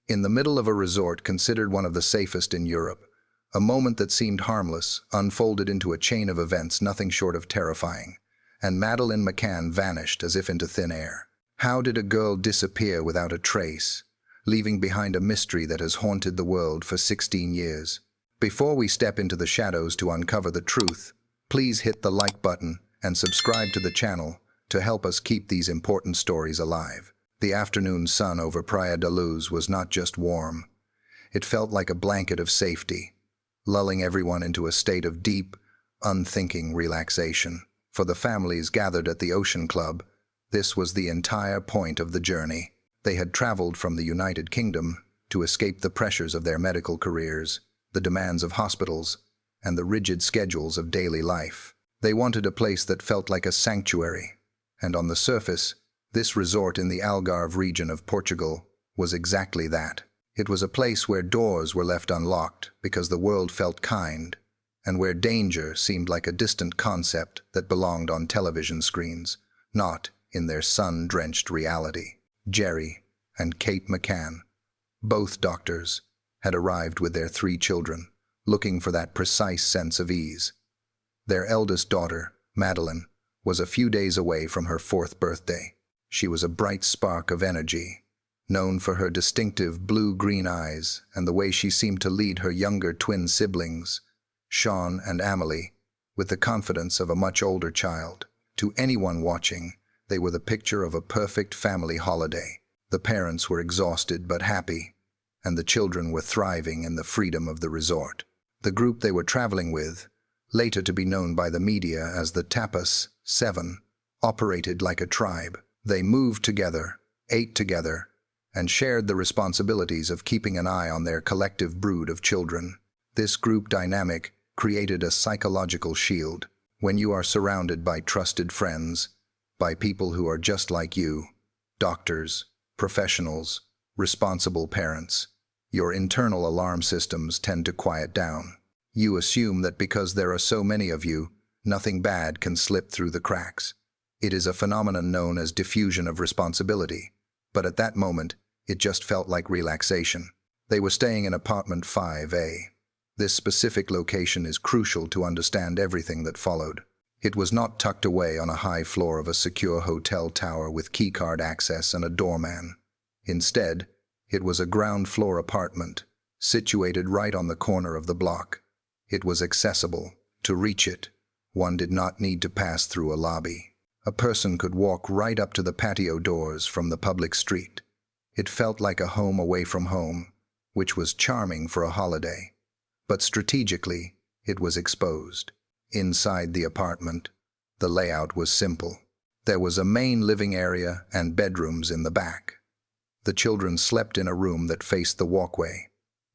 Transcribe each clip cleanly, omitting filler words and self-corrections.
In the middle of a resort considered one of the safest in Europe, a moment that seemed harmless unfolded into a chain of events nothing short of terrifying, and Madeleine McCann vanished as if into thin air. How did a girl disappear without a trace, leaving behind a mystery that has haunted the world for 16 years? Before we step into the shadows to uncover the truth, please hit the like button and subscribe to the channel to help us keep these important stories alive. The afternoon sun over Praia da Luz was not just warm. It felt like a blanket of safety, lulling everyone into a state of deep, unthinking relaxation. For the families gathered at the Ocean Club, this was the entire point of the journey. They had traveled from the United Kingdom to escape the pressures of their medical careers, the demands of hospitals, and the rigid schedules of daily life. They wanted a place that felt like a sanctuary, and on the surface, this resort in the Algarve region of Portugal was exactly that. It was a place where doors were left unlocked because the world felt kind, and where danger seemed like a distant concept that belonged on television screens, not in their sun-drenched reality. Gerry and Kate McCann, both doctors, had arrived with their 3 children, looking for that precise sense of ease. Their eldest daughter, Madeleine, was a few days away from her 4th birthday. She was a bright spark of energy, known for her distinctive blue-green eyes and the way she seemed to lead her younger twin siblings, Sean and Amelie, with the confidence of a much older child. To anyone watching, they were the picture of a perfect family holiday. The parents were exhausted but happy, and the children were thriving in the freedom of the resort. The group they were traveling with, later to be known by the media as the Tapas 7, operated like a tribe. They moved together, ate together, and shared the responsibilities of keeping an eye on their collective brood of children. This group dynamic created a psychological shield. When you are surrounded by trusted friends, by people who are just like you, doctors, professionals, responsible parents, your internal alarm systems tend to quiet down. You assume that because there are so many of you, nothing bad can slip through the cracks. It is a phenomenon known as diffusion of responsibility, but at that moment, it just felt like relaxation. They were staying in apartment 5A. This specific location is crucial to understand everything that followed. It was not tucked away on a high floor of a secure hotel tower with keycard access and a doorman. Instead, it was a ground-floor apartment, situated right on the corner of the block. It was accessible. To reach it, one did not need to pass through a lobby. A person could walk right up to the patio doors from the public street. It felt like a home away from home, which was charming for a holiday. But strategically, it was exposed. Inside the apartment, the layout was simple. There was a main living area and bedrooms in the back. The children slept in a room that faced the walkway,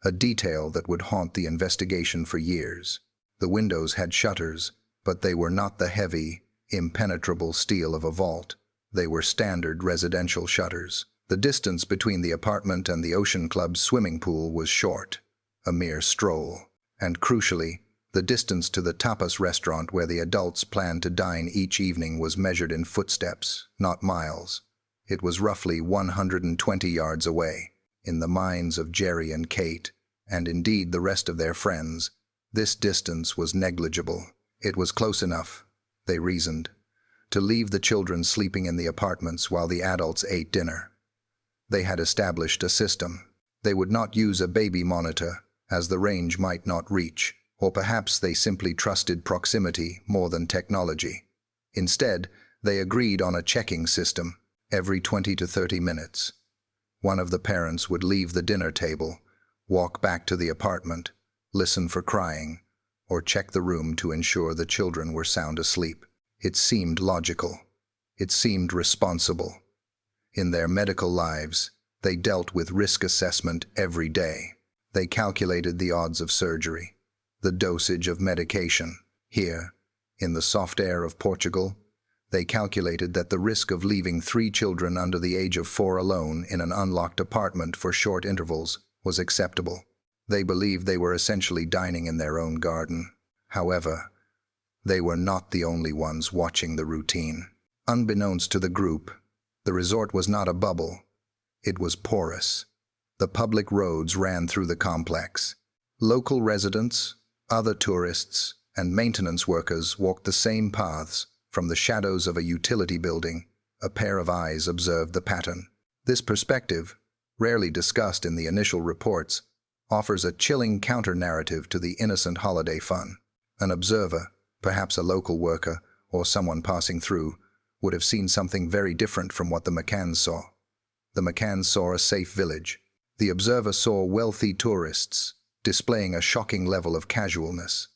a detail that would haunt the investigation for years. The windows had shutters, but they were not the heavy, impenetrable steel of a vault. They were standard residential shutters. The distance between the apartment and the Ocean Club's swimming pool was short, a mere stroll. And crucially, the distance to the tapas restaurant where the adults planned to dine each evening was measured in footsteps, not miles. It was roughly 120 yards away. In the minds of Gerry and Kate, and indeed the rest of their friends, this distance was negligible. It was close enough, they reasoned, to leave the children sleeping in the apartments while the adults ate dinner. They had established a system. They would not use a baby monitor, as the range might not reach, or perhaps they simply trusted proximity more than technology. Instead, they agreed on a checking system every 20 to 30 minutes. One of the parents would leave the dinner table, walk back to the apartment, listen for crying, or check the room to ensure the children were sound asleep. It seemed logical. It seemed responsible. In their medical lives, they dealt with risk assessment every day. They calculated the odds of surgery, the dosage of medication. Here, in the soft air of Portugal, they calculated that the risk of leaving 3 children under the age of 4 alone in an unlocked apartment for short intervals was acceptable. They believed they were essentially dining in their own garden. However, they were not the only ones watching the routine. Unbeknownst to the group, the resort was not a bubble. It was porous. The public roads ran through the complex. Local residents, other tourists, and maintenance workers walked the same paths. From the shadows of a utility building, a pair of eyes observed the pattern. This perspective, rarely discussed in the initial reports, offers a chilling counter-narrative to the innocent holiday fun. An observer, perhaps a local worker or someone passing through, would have seen something very different from what the McCanns saw. The McCanns saw a safe village. The observer saw wealthy tourists, displaying a shocking level of casualness.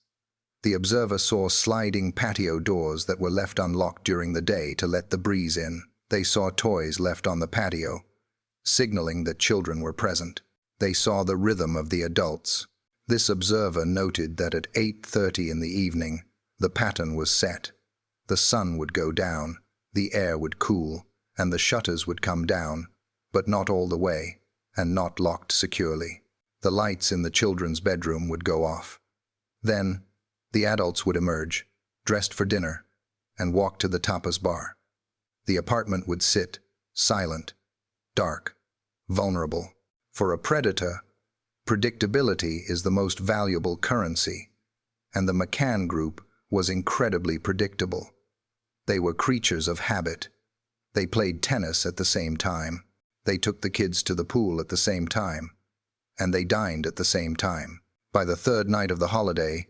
The observer saw sliding patio doors that were left unlocked during the day to let the breeze in. They saw toys left on the patio, signaling that children were present. They saw the rhythm of the adults. This observer noted that at 8:30 in the evening, the pattern was set. The sun would go down, the air would cool, and the shutters would come down, but not all the way, and not locked securely. The lights in the children's bedroom would go off. Then, the adults would emerge, dressed for dinner, and walk to the tapas bar. The apartment would sit, silent, dark, vulnerable. For a predator, predictability is the most valuable currency, and the McCann group was incredibly predictable. They were creatures of habit. They played tennis at the same time. They took the kids to the pool at the same time. And they dined at the same time. By the third night of the holiday,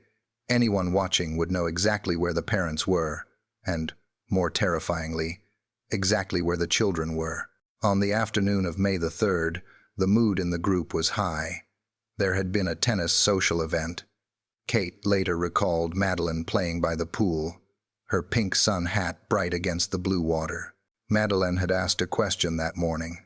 anyone watching would know exactly where the parents were, and, more terrifyingly, exactly where the children were. On the afternoon of May the 3rd, the mood in the group was high. There had been a tennis social event. Kate later recalled Madeleine playing by the pool, her pink sun hat bright against the blue water. Madeleine had asked a question that morning,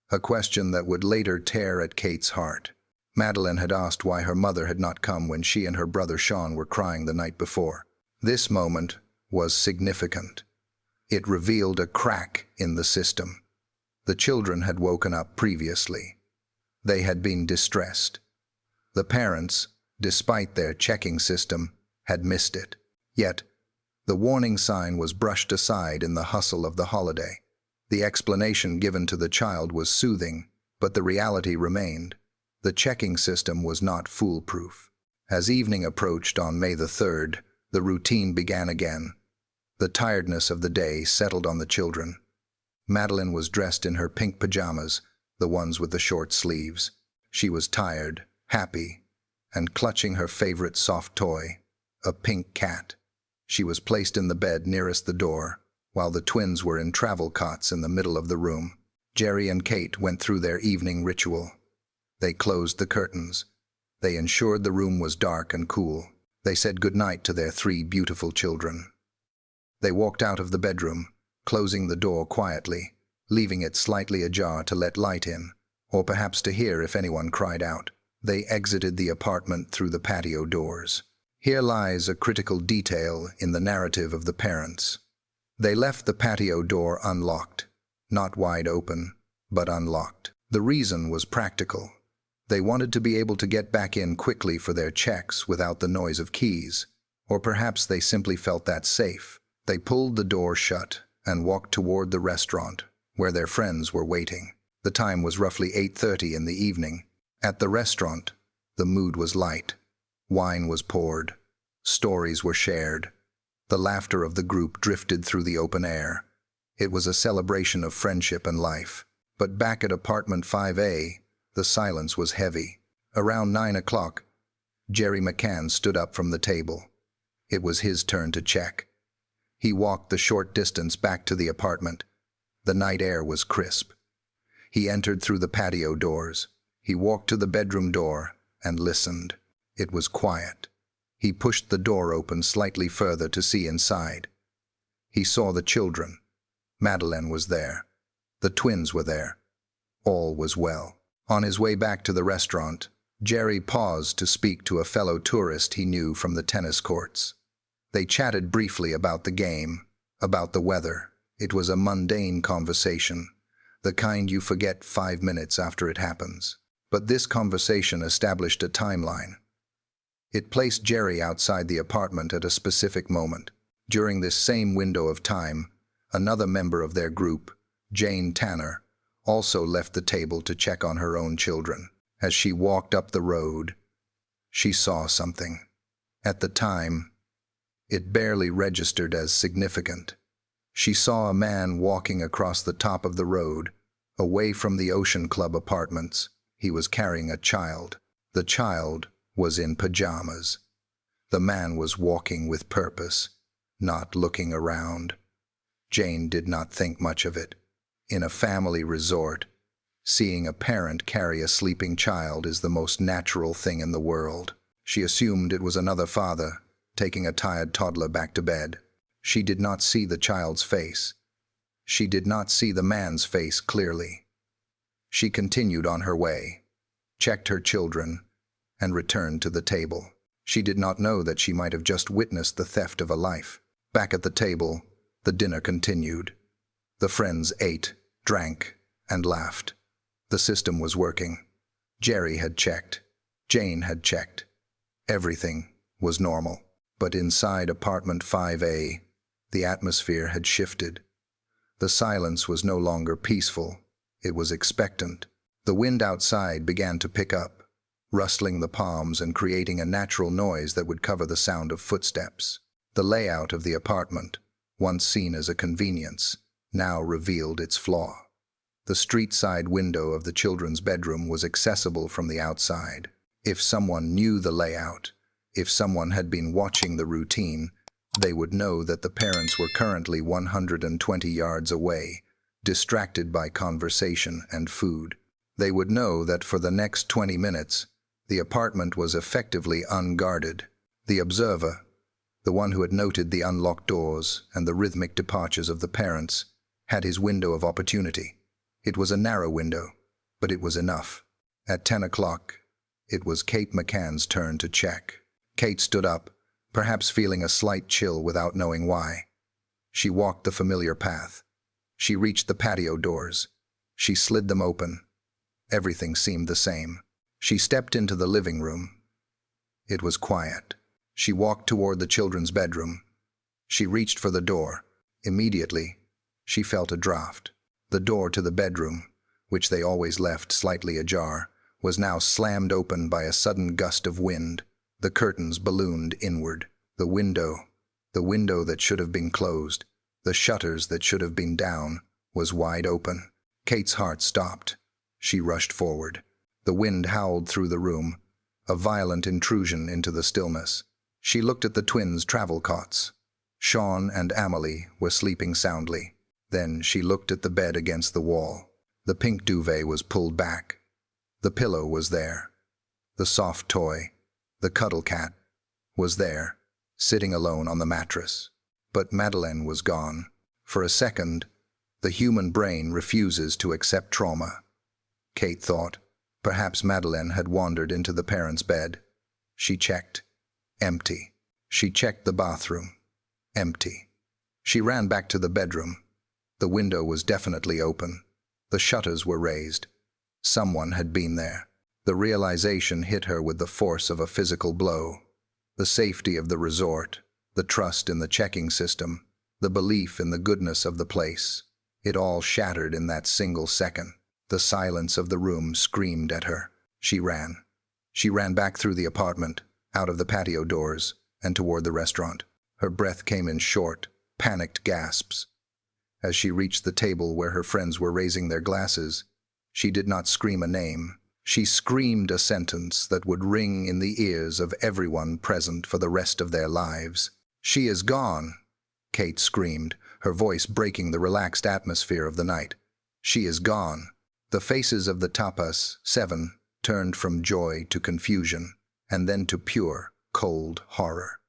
a question that would later tear at Kate's heart. Madeleine had asked why her mother had not come when she and her brother Sean were crying the night before. This moment was significant. It revealed a crack in the system. The children had woken up previously. They had been distressed. The parents, despite their checking system, had missed it. Yet, the warning sign was brushed aside in the hustle of the holiday. The explanation given to the child was soothing, but the reality remained. The checking system was not foolproof. As evening approached on May the 3rd, the routine began again. The tiredness of the day settled on the children. Madeleine was dressed in her pink pajamas, the ones with the short sleeves. She was tired, happy, and clutching her favorite soft toy, a pink cat. She was placed in the bed nearest the door, while the twins were in travel cots in the middle of the room. Gerry and Kate went through their evening ritual. They closed the curtains. They ensured the room was dark and cool. They said goodnight to their 3 beautiful children. They walked out of the bedroom, closing the door quietly, leaving it slightly ajar to let light in, or perhaps to hear if anyone cried out. They exited the apartment through the patio doors. Here lies a critical detail in the narrative of the parents. They left the patio door unlocked, not wide open, but unlocked. The reason was practical. They wanted to be able to get back in quickly for their checks without the noise of keys, or perhaps they simply felt that safe. They pulled the door shut and walked toward the restaurant, where their friends were waiting. The time was roughly 8:30 in the evening. At the restaurant, the mood was light. Wine was poured. Stories were shared. The laughter of the group drifted through the open air. It was a celebration of friendship and life. But back at apartment 5A, the silence was heavy. Around 9 o'clock, Gerry McCann stood up from the table. It was his turn to check. He walked the short distance back to the apartment. The night air was crisp. He entered through the patio doors. He walked to the bedroom door and listened. It was quiet. He pushed the door open slightly further to see inside. He saw the children. Madeleine was there. The twins were there. All was well. On his way back to the restaurant, Gerry paused to speak to a fellow tourist he knew from the tennis courts. They chatted briefly about the game, about the weather. It was a mundane conversation, the kind you forget 5 minutes after it happens. But this conversation established a timeline. It placed Gerry outside the apartment at a specific moment. During this same window of time, another member of their group, Jane Tanner, also left the table to check on her own children. As she walked up the road, she saw something. At the time, it barely registered as significant. She saw a man walking across the top of the road, away from the Ocean Club apartments. He was carrying a child. The child was in pajamas. The man was walking with purpose, not looking around. Jane did not think much of it. In a family resort, seeing a parent carry a sleeping child is the most natural thing in the world. She assumed it was another father, taking a tired toddler back to bed. She did not see the child's face. She did not see the man's face clearly. She continued on her way, checked her children, and returned to the table. She did not know that she might have just witnessed the theft of a life. Back at the table, the dinner continued. The friends ate, drank, and laughed. The system was working. Gerry had checked. Jane had checked. Everything was normal. But inside apartment 5A, the atmosphere had shifted. The silence was no longer peaceful. It was expectant. The wind outside began to pick up, rustling the palms and creating a natural noise that would cover the sound of footsteps. The layout of the apartment, once seen as a convenience, now revealed its flaw. The street-side window of the children's bedroom was accessible from the outside. If someone knew the layout, if someone had been watching the routine, they would know that the parents were currently 120 yards away, distracted by conversation and food. They would know that for the next 20 minutes, the apartment was effectively unguarded. The observer, the one who had noted the unlocked doors and the rhythmic departures of the parents, had his window of opportunity. It was a narrow window, but it was enough. At 10 o'clock, it was Kate McCann's turn to check. Kate stood up, perhaps feeling a slight chill without knowing why. She walked the familiar path. She reached the patio doors. She slid them open. Everything seemed the same. She stepped into the living room. It was quiet. She walked toward the children's bedroom. She reached for the door. Immediately, she felt a draft. The door to the bedroom, which they always left slightly ajar, was now slammed open by a sudden gust of wind. The curtains ballooned inward. The window that should have been closed, the shutters that should have been down, was wide open. Kate's heart stopped. She rushed forward. The wind howled through the room, a violent intrusion into the stillness. She looked at the twins' travel cots. Sean and Amelie were sleeping soundly. Then she looked at the bed against the wall. The pink duvet was pulled back. The pillow was there. The soft toy, the cuddle cat, was there, sitting alone on the mattress. But Madeleine was gone. For a second, the human brain refuses to accept trauma. Kate thought, perhaps Madeleine had wandered into the parents' bed. She checked. Empty. She checked the bathroom. Empty. She ran back to the bedroom. The window was definitely open. The shutters were raised. Someone had been there. The realization hit her with the force of a physical blow. The safety of the resort, the trust in the checking system, the belief in the goodness of the place. It all shattered in that single second. The silence of the room screamed at her. She ran. She ran back through the apartment, out of the patio doors, and toward the restaurant. Her breath came in short, panicked gasps. As she reached the table where her friends were raising their glasses, she did not scream a name. She screamed a sentence that would ring in the ears of everyone present for the rest of their lives. "She is gone," Kate screamed, her voice breaking the relaxed atmosphere of the night. "She is gone." The faces of the tapas 7 turned from joy to confusion, and then to pure, cold horror.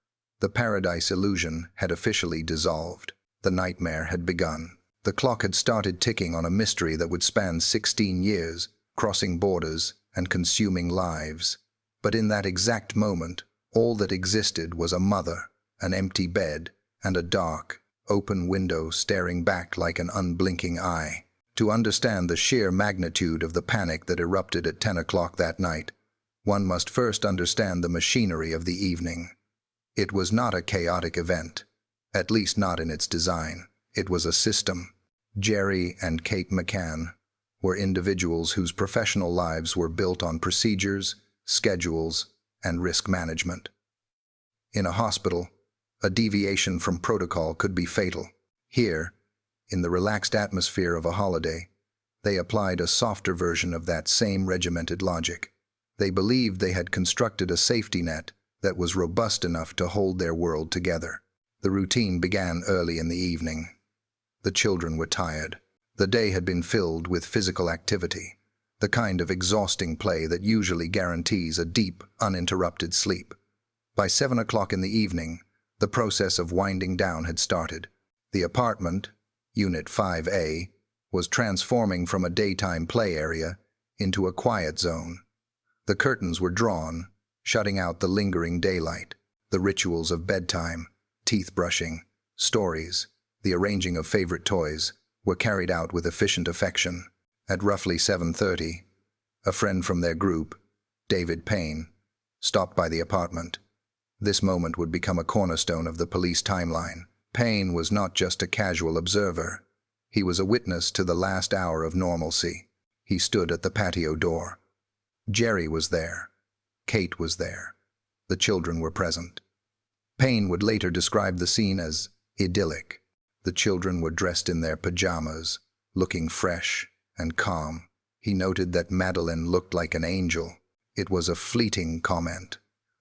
The paradise illusion had officially dissolved. The nightmare had begun. The clock had started ticking on a mystery that would span 16 years, crossing borders and consuming lives. But in that exact moment, all that existed was a mother, an empty bed, and a dark, open window staring back like an unblinking eye. To understand the sheer magnitude of the panic that erupted at 10 o'clock that night, one must first understand the machinery of the evening. It was not a chaotic event, at least not in its design. It was a system. Gerry and Kate McCann were individuals whose professional lives were built on procedures, schedules, and risk management. In a hospital, a deviation from protocol could be fatal. Here, in the relaxed atmosphere of a holiday, they applied a softer version of that same regimented logic. They believed they had constructed a safety net that was robust enough to hold their world together. The routine began early in the evening. The children were tired. The day had been filled with physical activity, the kind of exhausting play that usually guarantees a deep, uninterrupted sleep. By 7 o'clock in the evening, the process of winding down had started. The apartment, Unit 5A, was transforming from a daytime play area into a quiet zone. The curtains were drawn, shutting out the lingering daylight. The rituals of bedtime, teeth brushing, stories, the arranging of favorite toys, were carried out with efficient affection. At roughly 7:30, a friend from their group, David Payne, stopped by the apartment. This moment would become a cornerstone of the police timeline. Payne was not just a casual observer. He was a witness to the last hour of normalcy. He stood at the patio door. Gerry was there. Kate was there. The children were present. Payne would later describe the scene as idyllic. The children were dressed in their pajamas, looking fresh and calm. He noted that Madeleine looked like an angel. It was a fleeting comment,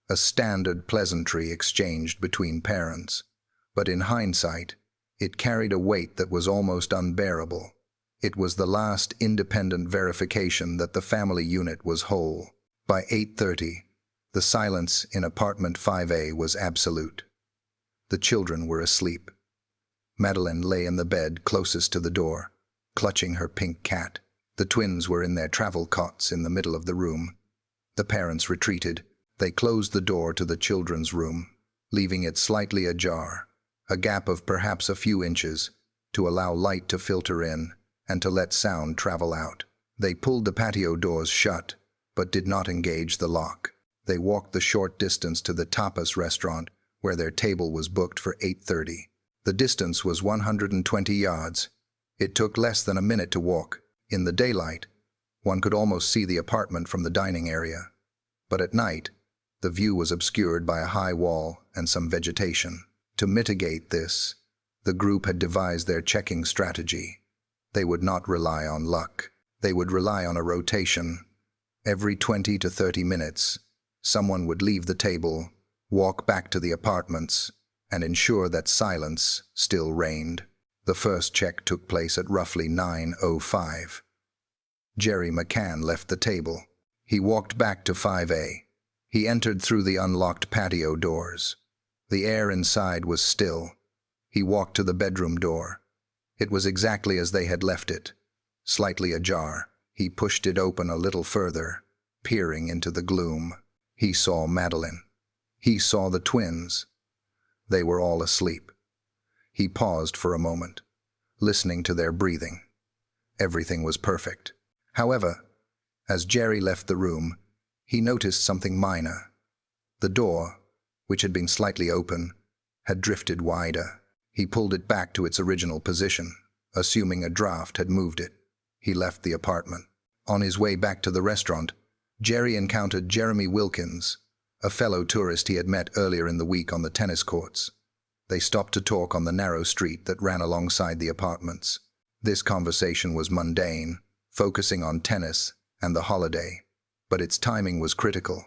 a standard pleasantry exchanged between parents. But in hindsight, it carried a weight that was almost unbearable. It was the last independent verification that the family unit was whole. By 8:30, the silence in apartment 5A was absolute. The children were asleep. Madeleine lay in the bed closest to the door, clutching her pink cat. The twins were in their travel cots in the middle of the room. The parents retreated. They closed the door to the children's room, leaving it slightly ajar, a gap of perhaps a few inches, to allow light to filter in and to let sound travel out. They pulled the patio doors shut, but did not engage the lock. They walked the short distance to the tapas restaurant, where their table was booked for 8:30. The distance was 120 yards. It took less than a minute to walk. In the daylight, one could almost see the apartment from the dining area. But at night, the view was obscured by a high wall and some vegetation. To mitigate this, the group had devised their checking strategy. They would not rely on luck. They would rely on a rotation. Every 20 to 30 minutes, someone would leave the table, walk back to the apartments, and ensure that silence still reigned. The first check took place at roughly 9:05. Gerry McCann left the table. He walked back to 5A. He entered through the unlocked patio doors. The air inside was still. He walked to the bedroom door. It was exactly as they had left it, slightly ajar. He pushed it open a little further, peering into the gloom. He saw Madeleine. He saw the twins. They were all asleep. He paused for a moment, listening to their breathing. Everything was perfect. However, as Gerry left the room, he noticed something minor. The door, which had been slightly open, had drifted wider. He pulled it back to its original position, assuming a draft had moved it. He left the apartment. On his way back to the restaurant, Gerry encountered Jeremy Wilkins, a fellow tourist he had met earlier in the week on the tennis courts. They stopped to talk on the narrow street that ran alongside the apartments. This conversation was mundane, focusing on tennis and the holiday, but its timing was critical.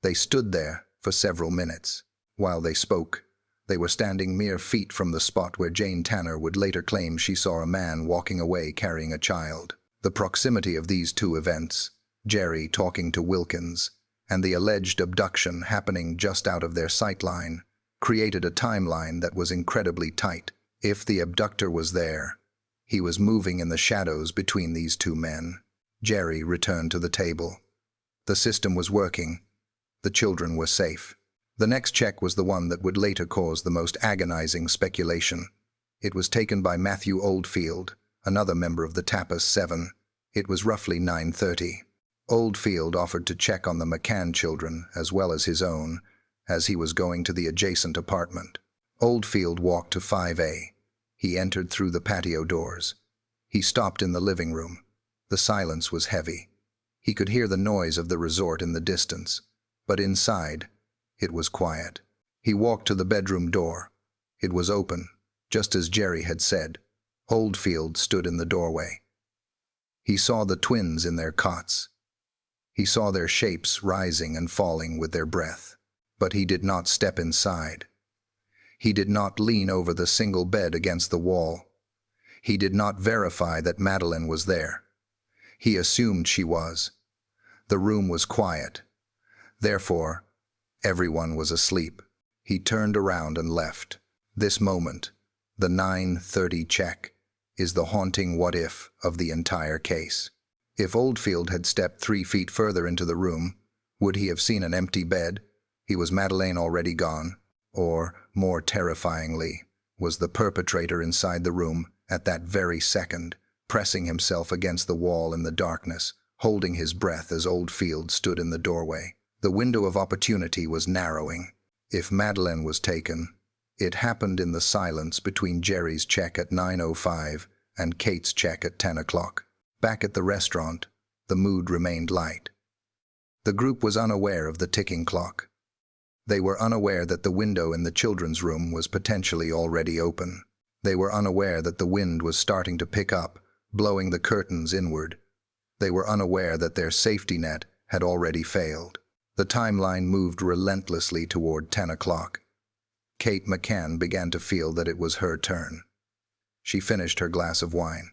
They stood there for several minutes. While they spoke, they were standing mere feet from the spot where Jane Tanner would later claim she saw a man walking away carrying a child. The proximity of these two events, Gerry talking to Wilkins, and the alleged abduction happening just out of their sightline, created a timeline that was incredibly tight. If the abductor was there, he was moving in the shadows between these two men. Gerry returned to the table. The system was working. The children were safe. The next check was the one that would later cause the most agonizing speculation. It was taken by Matthew Oldfield, another member of the Tapas 7. It was roughly 9:30. Oldfield offered to check on the McCann children as well as his own, as he was going to the adjacent apartment. Oldfield walked to 5A. He entered through the patio doors. He stopped in the living room. The silence was heavy. He could hear the noise of the resort in the distance, but inside, it was quiet. He walked to the bedroom door. It was open, just as Gerry had said. Oldfield stood in the doorway. He saw the twins in their cots. He saw their shapes rising and falling with their breath. But he did not step inside. He did not lean over the single bed against the wall. He did not verify that Madeleine was there. He assumed she was. The room was quiet. Therefore, everyone was asleep. He turned around and left. This moment, the 9:30 check, is the haunting what-if of the entire case. If Oldfield had stepped 3 feet further into the room, would he have seen an empty bed? Was Madeleine already gone? Or, more terrifyingly, was the perpetrator inside the room at that very second, pressing himself against the wall in the darkness, holding his breath as Oldfield stood in the doorway? The window of opportunity was narrowing. If Madeleine was taken, it happened in the silence between Gerry's check at 9:05 and Kate's check at 10 o'clock. Back at the restaurant, the mood remained light. The group was unaware of the ticking clock. They were unaware that the window in the children's room was potentially already open. They were unaware that the wind was starting to pick up, blowing the curtains inward. They were unaware that their safety net had already failed. The timeline moved relentlessly toward 10 o'clock. Kate McCann began to feel that it was her turn. She finished her glass of wine.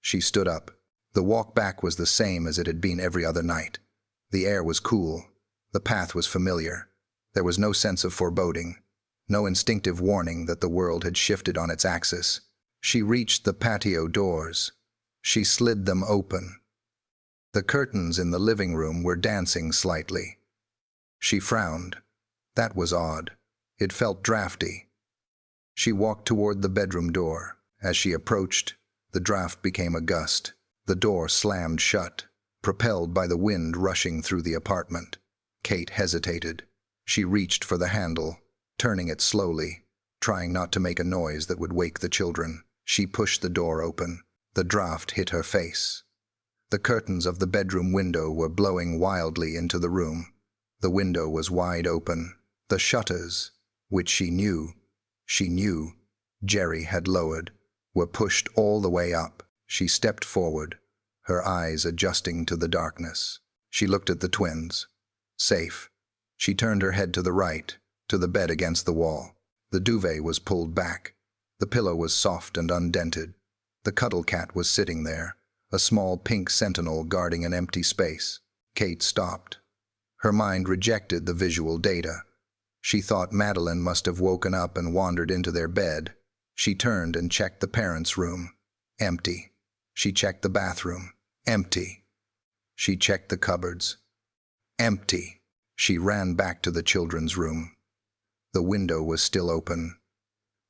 She stood up. The walk back was the same as it had been every other night. The air was cool. The path was familiar. There was no sense of foreboding, no instinctive warning that the world had shifted on its axis. She reached the patio doors. She slid them open. The curtains in the living room were dancing slightly. She frowned. That was odd. It felt drafty. She walked toward the bedroom door. As she approached, the draft became a gust. The door slammed shut, propelled by the wind rushing through the apartment. Kate hesitated. She reached for the handle, turning it slowly, trying not to make a noise that would wake the children. She pushed the door open. The draft hit her face. The curtains of the bedroom window were blowing wildly into the room. The window was wide open. The shutters, which she knew Gerry had lowered, were pushed all the way up. She stepped forward, her eyes adjusting to the darkness. She looked at the twins. Safe. She turned her head to the right, to the bed against the wall. The duvet was pulled back. The pillow was soft and undented. The cuddle cat was sitting there, a small pink sentinel guarding an empty space. Kate stopped. Her mind rejected the visual data. She thought Madeleine must have woken up and wandered into their bed. She turned and checked the parents' room. Empty. She checked the bathroom. Empty. She checked the cupboards. Empty. She ran back to the children's room. The window was still open.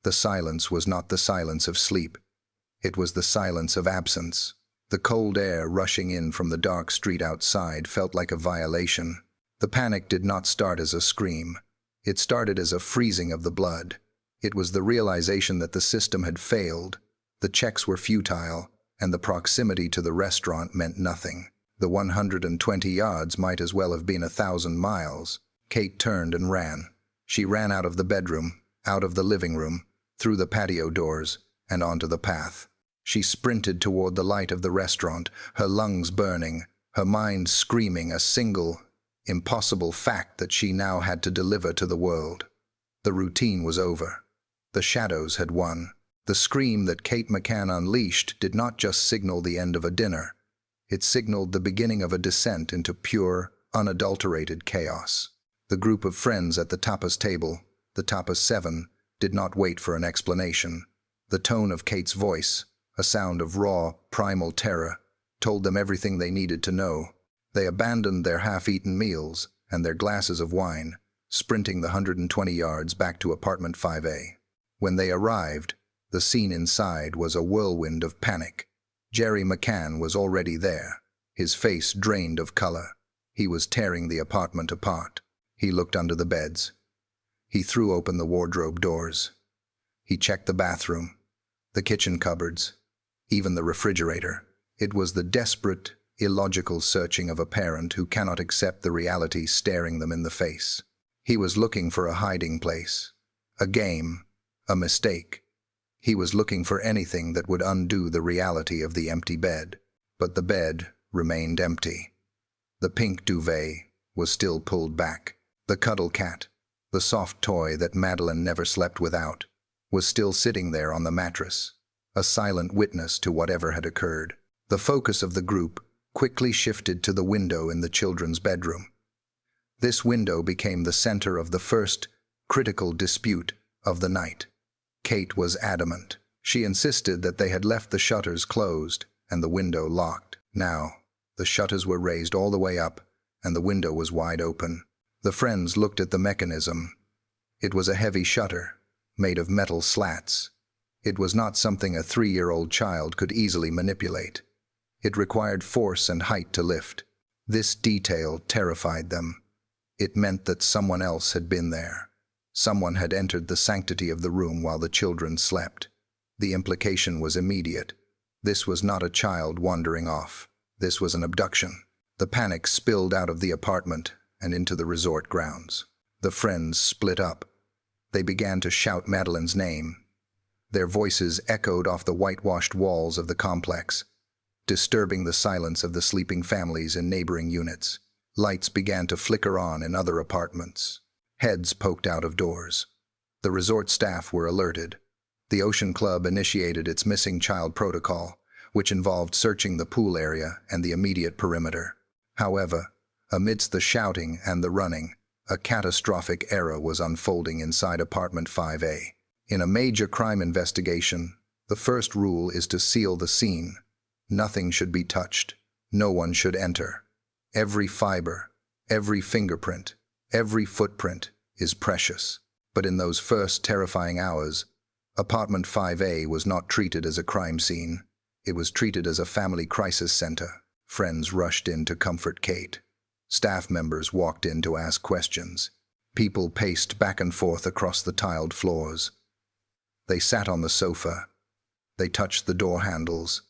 The silence was not the silence of sleep. It was the silence of absence. The cold air rushing in from the dark street outside felt like a violation. The panic did not start as a scream. It started as a freezing of the blood. It was the realization that the system had failed. The checks were futile, and the proximity to the restaurant meant nothing. The 120 yards might as well have been 1,000 miles. Kate turned and ran. She ran out of the bedroom, out of the living room, through the patio doors, and onto the path. She sprinted toward the light of the restaurant, her lungs burning, her mind screaming a single, impossible fact that she now had to deliver to the world. The routine was over. The shadows had won. The scream that Kate McCann unleashed did not just signal the end of a dinner. It signaled the beginning of a descent into pure, unadulterated chaos. The group of friends at the tapas table, the tapas 7, did not wait for an explanation. The tone of Kate's voice, a sound of raw, primal terror, told them everything they needed to know. They abandoned their half-eaten meals and their glasses of wine, sprinting the 120 yards back to apartment 5A. When they arrived, the scene inside was a whirlwind of panic. Gerry McCann was already there, his face drained of color. He was tearing the apartment apart. He looked under the beds. He threw open the wardrobe doors. He checked the bathroom, the kitchen cupboards, even the refrigerator. It was the desperate, illogical searching of a parent who cannot accept the reality staring them in the face. He was looking for a hiding place, a game, a mistake. He was looking for anything that would undo the reality of the empty bed. But the bed remained empty. The pink duvet was still pulled back. The cuddle cat, the soft toy that Madeleine never slept without, was still sitting there on the mattress, a silent witness to whatever had occurred. The focus of the group quickly shifted to the window in the children's bedroom. This window became the center of the first critical dispute of the night. Kate was adamant. She insisted that they had left the shutters closed and the window locked. Now, the shutters were raised all the way up, and the window was wide open. The friends looked at the mechanism. It was a heavy shutter, made of metal slats. It was not something a 3-year-old child could easily manipulate. It required force and height to lift. This detail terrified them. It meant that someone else had been there. Someone had entered the sanctity of the room while the children slept. The implication was immediate. This was not a child wandering off. This was an abduction. The panic spilled out of the apartment and into the resort grounds. The friends split up. They began to shout Madeleine's name. Their voices echoed off the whitewashed walls of the complex, disturbing the silence of the sleeping families in neighboring units. Lights began to flicker on in other apartments. Heads poked out of doors. The resort staff were alerted. The Ocean Club initiated its missing child protocol, which involved searching the pool area and the immediate perimeter. However, amidst the shouting and the running, a catastrophic era was unfolding inside apartment 5A. In a major crime investigation, the first rule is to seal the scene. Nothing should be touched. No one should enter. Every fiber, every fingerprint, every footprint is precious. But in those first terrifying hours, apartment 5A was not treated as a crime scene. It was treated as a family crisis center. Friends rushed in to comfort Kate. Staff members walked in to ask questions. People paced back and forth across the tiled floors. They sat on the sofa. They touched the door handles.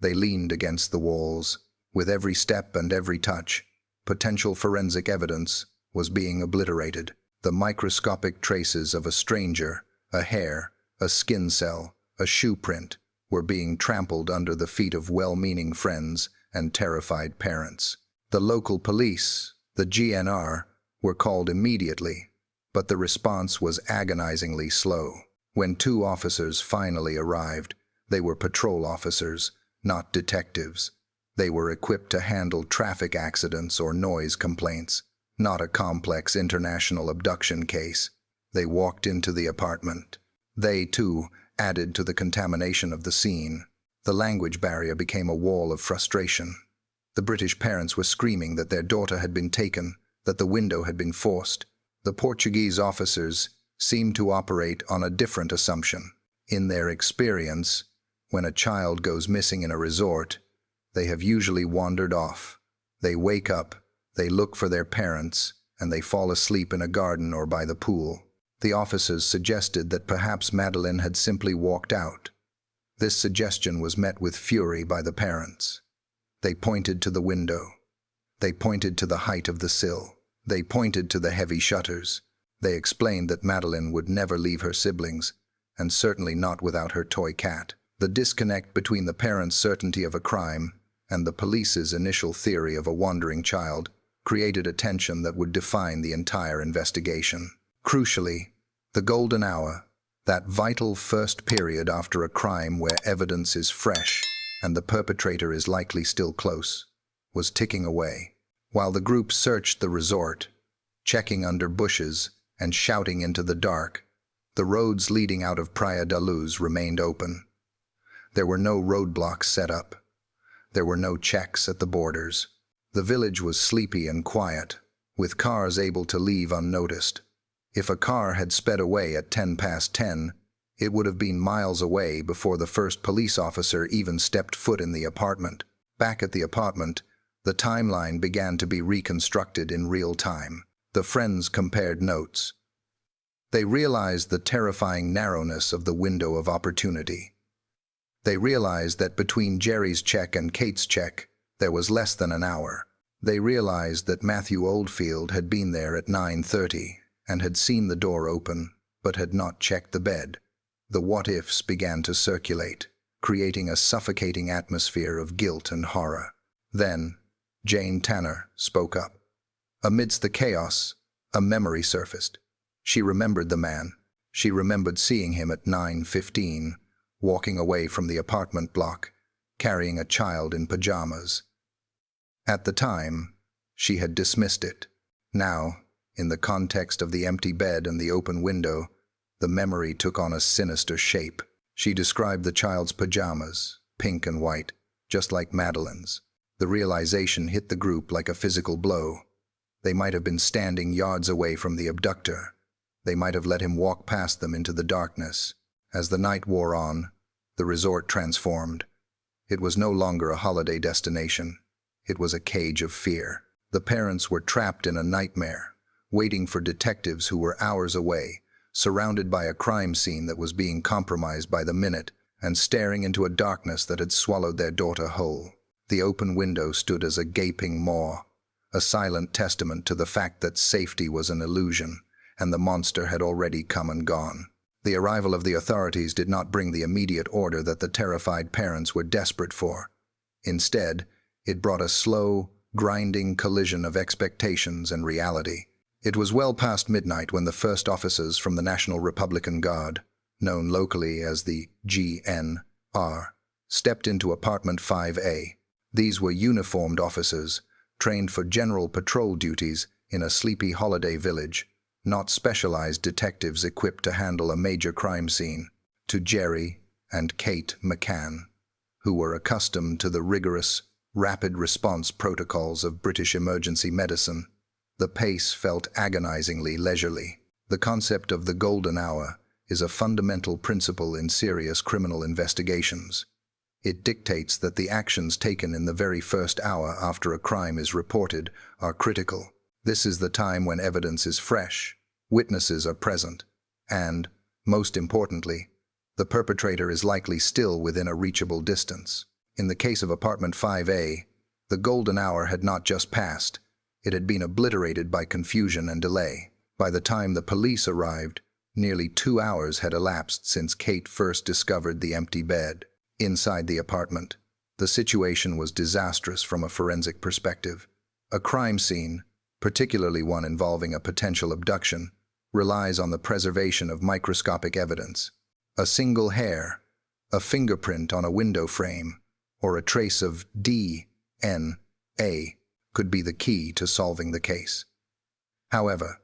They leaned against the walls. With every step and every touch, potential forensic evidence was being obliterated. The microscopic traces of a stranger, a hair, a skin cell, a shoe print, were being trampled under the feet of well-meaning friends and terrified parents. The local police, the GNR, were called immediately, but the response was agonizingly slow. When 2 officers finally arrived, they were patrol officers, not detectives. They were equipped to handle traffic accidents or noise complaints, not a complex international abduction case. They walked into the apartment. They, too, added to the contamination of the scene. The language barrier became a wall of frustration. The British parents were screaming that their daughter had been taken, that the window had been forced. The Portuguese officers seemed to operate on a different assumption. In their experience, when a child goes missing in a resort, they have usually wandered off. They wake up, they look for their parents, and they fall asleep in a garden or by the pool. The officers suggested that perhaps Madeleine had simply walked out. This suggestion was met with fury by the parents. They pointed to the window. They pointed to the height of the sill. They pointed to the heavy shutters. They explained that Madeleine would never leave her siblings, and certainly not without her toy cat. The disconnect between the parents' certainty of a crime and the police's initial theory of a wandering child created a tension that would define the entire investigation. Crucially, the golden hour, that vital first period after a crime where evidence is fresh and the perpetrator is likely still close, was ticking away. While the group searched the resort, checking under bushes and shouting into the dark, the roads leading out of Praia da Luz remained open. There were no roadblocks set up. There were no checks at the borders. The village was sleepy and quiet, with cars able to leave unnoticed. If a car had sped away at 10 past 10, it would have been miles away before the first police officer even stepped foot in the apartment. Back at the apartment, the timeline began to be reconstructed in real time. The friends compared notes. They realized the terrifying narrowness of the window of opportunity. They realized that between Gerry's check and Kate's check, there was less than an hour. They realized that Matthew Oldfield had been there at 9:30 and had seen the door open, but had not checked the bed. The what-ifs began to circulate, creating a suffocating atmosphere of guilt and horror. Then, Jane Tanner spoke up. Amidst the chaos, a memory surfaced. She remembered the man. She remembered seeing him at 9:15, walking away from the apartment block, carrying a child in pajamas. At the time, she had dismissed it. Now, in the context of the empty bed and the open window, the memory took on a sinister shape. She described the child's pajamas, pink and white, just like Madeleine's. The realization hit the group like a physical blow. They might have been standing yards away from the abductor. They might have let him walk past them into the darkness. As the night wore on, the resort transformed. It was no longer a holiday destination. It was a cage of fear. The parents were trapped in a nightmare, waiting for detectives who were hours away, surrounded by a crime scene that was being compromised by the minute, and staring into a darkness that had swallowed their daughter whole. The open window stood as a gaping maw, a silent testament to the fact that safety was an illusion, and the monster had already come and gone. The arrival of the authorities did not bring the immediate order that the terrified parents were desperate for. Instead, it brought a slow, grinding collision of expectations and reality. It was well past midnight when the first officers from the National Republican Guard, known locally as the GNR, stepped into apartment 5A. These were uniformed officers, trained for general patrol duties in a sleepy holiday village, not specialized detectives equipped to handle a major crime scene. To Gerry and Kate McCann, who were accustomed to the rigorous, rapid response protocols of British emergency medicine, the pace felt agonizingly leisurely. The concept of the golden hour is a fundamental principle in serious criminal investigations. It dictates that the actions taken in the very first hour after a crime is reported are critical. This is the time when evidence is fresh, witnesses are present, and, most importantly, the perpetrator is likely still within a reachable distance. In the case of apartment 5A, the golden hour had not just passed, it had been obliterated by confusion and delay. By the time the police arrived, nearly 2 hours had elapsed since Kate first discovered the empty bed. Inside the apartment, the situation was disastrous from a forensic perspective. A crime scene, particularly one involving a potential abduction, relies on the preservation of microscopic evidence. A single hair, a fingerprint on a window frame, or a trace of DNA could be the key to solving the case. However,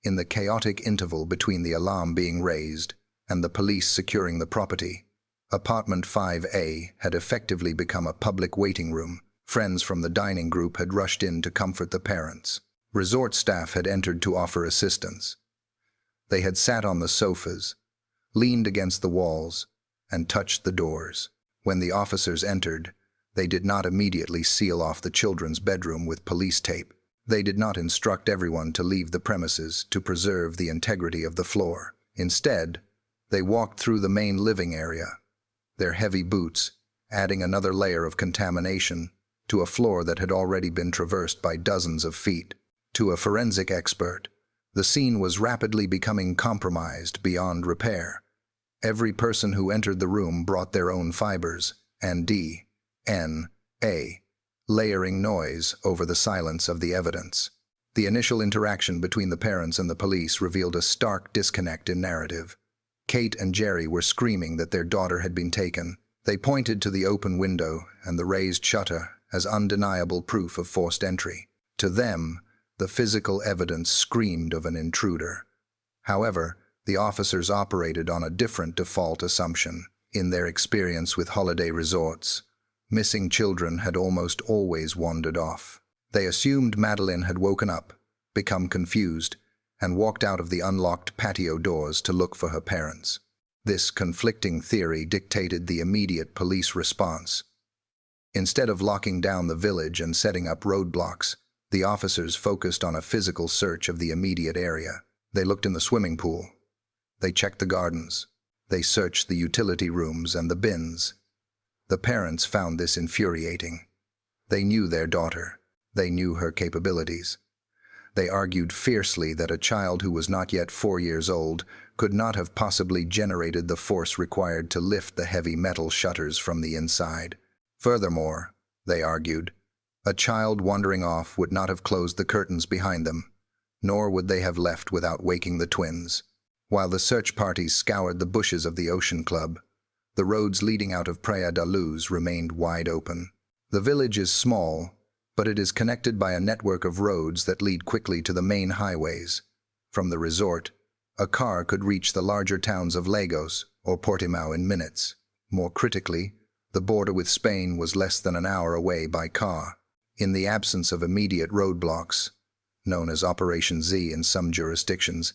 in the chaotic interval between the alarm being raised and the police securing the property, apartment 5A had effectively become a public waiting room. Friends from the dining group had rushed in to comfort the parents. Resort staff had entered to offer assistance. They had sat on the sofas, leaned against the walls, and touched the doors. When the officers entered, they did not immediately seal off the children's bedroom with police tape. They did not instruct everyone to leave the premises to preserve the integrity of the floor. Instead, they walked through the main living area, their heavy boots adding another layer of contamination to a floor that had already been traversed by dozens of feet. To a forensic expert, the scene was rapidly becoming compromised beyond repair. Every person who entered the room brought their own fibers and DNA, layering noise over the silence of the evidence. The initial interaction between the parents and the police revealed a stark disconnect in narrative. Kate and Gerry were screaming that their daughter had been taken. They pointed to the open window and the raised shutter as undeniable proof of forced entry. To them, the physical evidence screamed of an intruder. However, the officers operated on a different default assumption. In their experience with holiday resorts, missing children had almost always wandered off. They assumed Madeleine had woken up, become confused, and walked out of the unlocked patio doors to look for her parents. This conflicting theory dictated the immediate police response. Instead of locking down the village and setting up roadblocks, the officers focused on a physical search of the immediate area. They looked in the swimming pool. They checked the gardens. They searched the utility rooms and the bins. The parents found this infuriating. They knew their daughter. They knew her capabilities. They argued fiercely that a child who was not yet 4 years old could not have possibly generated the force required to lift the heavy metal shutters from the inside. Furthermore, they argued, a child wandering off would not have closed the curtains behind them, nor would they have left without waking the twins. While the search parties scoured the bushes of the Ocean Club, the roads leading out of Praia da Luz remained wide open. The village is small, but it is connected by a network of roads that lead quickly to the main highways. From the resort, a car could reach the larger towns of Lagos or Portimao in minutes. More critically, the border with Spain was less than an hour away by car. In the absence of immediate roadblocks, known as Operation Z in some jurisdictions,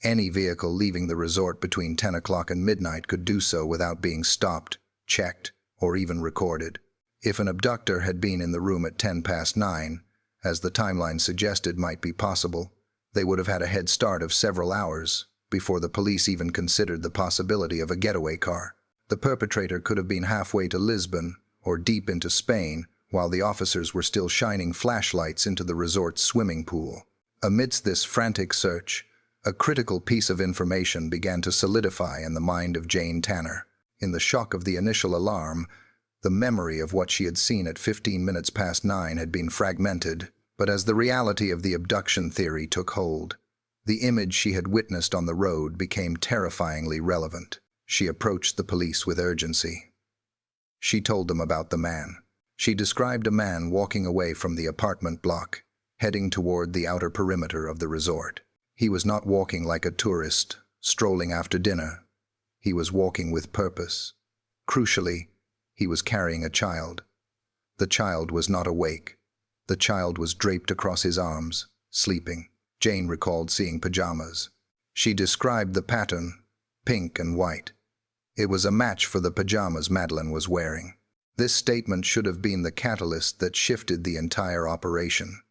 any vehicle leaving the resort between 10 o'clock and midnight could do so without being stopped, checked, or even recorded. If an abductor had been in the room at 9:10, as the timeline suggested might be possible, they would have had a head start of several hours before the police even considered the possibility of a getaway car. The perpetrator could have been halfway to Lisbon or deep into Spain while the officers were still shining flashlights into the resort's swimming pool. Amidst this frantic search, a critical piece of information began to solidify in the mind of Jane Tanner. In the shock of the initial alarm, the memory of what she had seen at 9:15 had been fragmented, but as the reality of the abduction theory took hold, the image she had witnessed on the road became terrifyingly relevant. She approached the police with urgency. She told them about the man. She described a man walking away from the apartment block, heading toward the outer perimeter of the resort. He was not walking like a tourist, strolling after dinner. He was walking with purpose. Crucially, he was carrying a child. The child was not awake. The child was draped across his arms, sleeping. Jane recalled seeing pajamas. She described the pattern, pink and white. It was a match for the pajamas Madeleine was wearing. This statement should have been the catalyst that shifted the entire operation.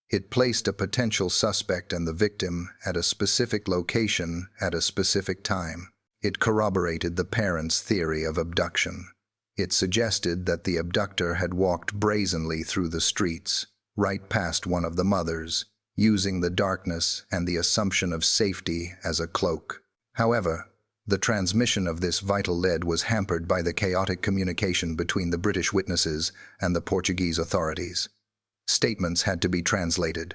It placed a potential suspect and the victim at a specific location at a specific time. It corroborated the parents' theory of abduction. It suggested that the abductor had walked brazenly through the streets, right past one of the mothers, using the darkness and the assumption of safety as a cloak. However, the transmission of this vital lead was hampered by the chaotic communication between the British witnesses and the Portuguese authorities. Statements had to be translated.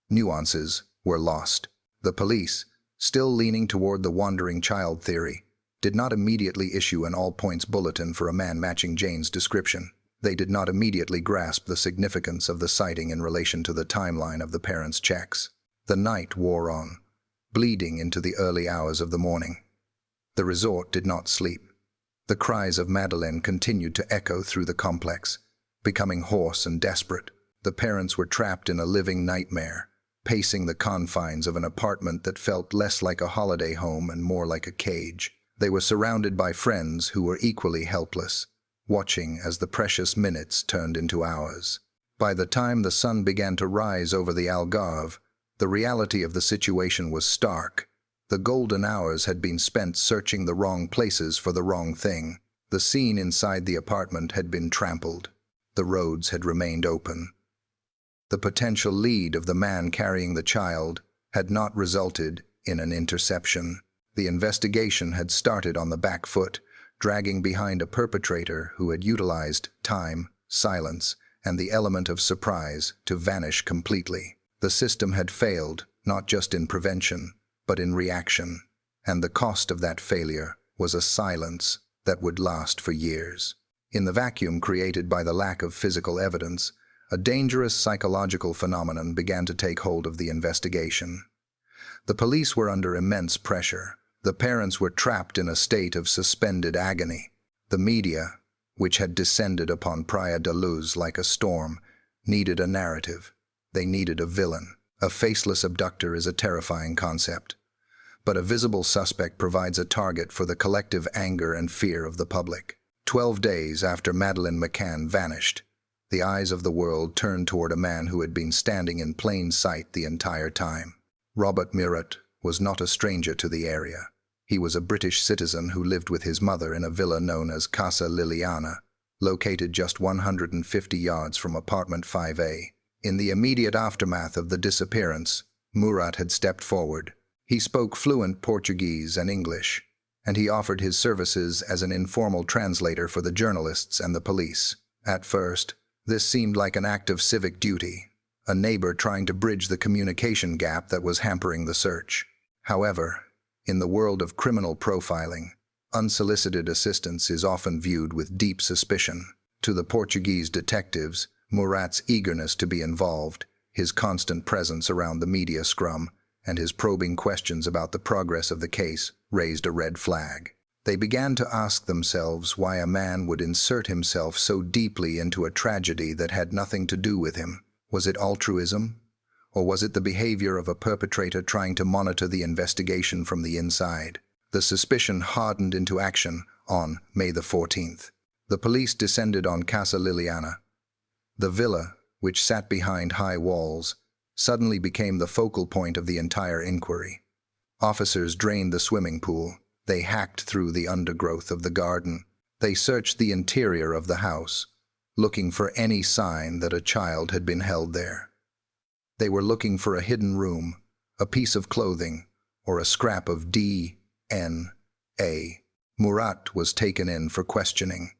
Nuances were lost. The police, still leaning toward the wandering child theory, did not immediately issue an all-points bulletin for a man matching Jane's description. They did not immediately grasp the significance of the sighting in relation to the timeline of the parents' checks. The night wore on, bleeding into the early hours of the morning. The resort did not sleep. The cries of Madeleine continued to echo through the complex, becoming hoarse and desperate. The parents were trapped in a living nightmare, pacing the confines of an apartment that felt less like a holiday home and more like a cage. They were surrounded by friends who were equally helpless, watching as the precious minutes turned into hours. By the time the sun began to rise over the Algarve, the reality of the situation was stark. The golden hours had been spent searching the wrong places for the wrong thing. The scene inside the apartment had been trampled. The roads had remained open. The potential lead of the man carrying the child had not resulted in an interception. The investigation had started on the back foot, dragging behind a perpetrator who had utilized time, silence, and the element of surprise to vanish completely. The system had failed, not just in prevention, but in reaction, and the cost of that failure was a silence that would last for years. In the vacuum created by the lack of physical evidence, a dangerous psychological phenomenon began to take hold of the investigation. The police were under immense pressure. The parents were trapped in a state of suspended agony. The media, which had descended upon Praia da Luz like a storm, needed a narrative. They needed a villain. A faceless abductor is a terrifying concept, but a visible suspect provides a target for the collective anger and fear of the public. 12 days after Madeleine McCann vanished, the eyes of the world turned toward a man who had been standing in plain sight the entire time. Robert Murat was not a stranger to the area. He was a British citizen who lived with his mother in a villa known as Casa Liliana, located just 150 yards from apartment 5A. In the immediate aftermath of the disappearance, Murat had stepped forward. He spoke fluent Portuguese and English, and he offered his services as an informal translator for the journalists and the police. At first, this seemed like an act of civic duty, a neighbor trying to bridge the communication gap that was hampering the search. However, in the world of criminal profiling, unsolicited assistance is often viewed with deep suspicion. To the Portuguese detectives, Murat's eagerness to be involved, his constant presence around the media scrum, and his probing questions about the progress of the case raised a red flag. They began to ask themselves why a man would insert himself so deeply into a tragedy that had nothing to do with him. Was it altruism? Or was it the behavior of a perpetrator trying to monitor the investigation from the inside? The suspicion hardened into action on May the 14th. The police descended on Casa Liliana. The villa, which sat behind high walls, suddenly became the focal point of the entire inquiry. Officers drained the swimming pool. They hacked through the undergrowth of the garden. They searched the interior of the house, looking for any sign that a child had been held there. They were looking for a hidden room, a piece of clothing, or a scrap of DNA. Murat was taken in for questioning.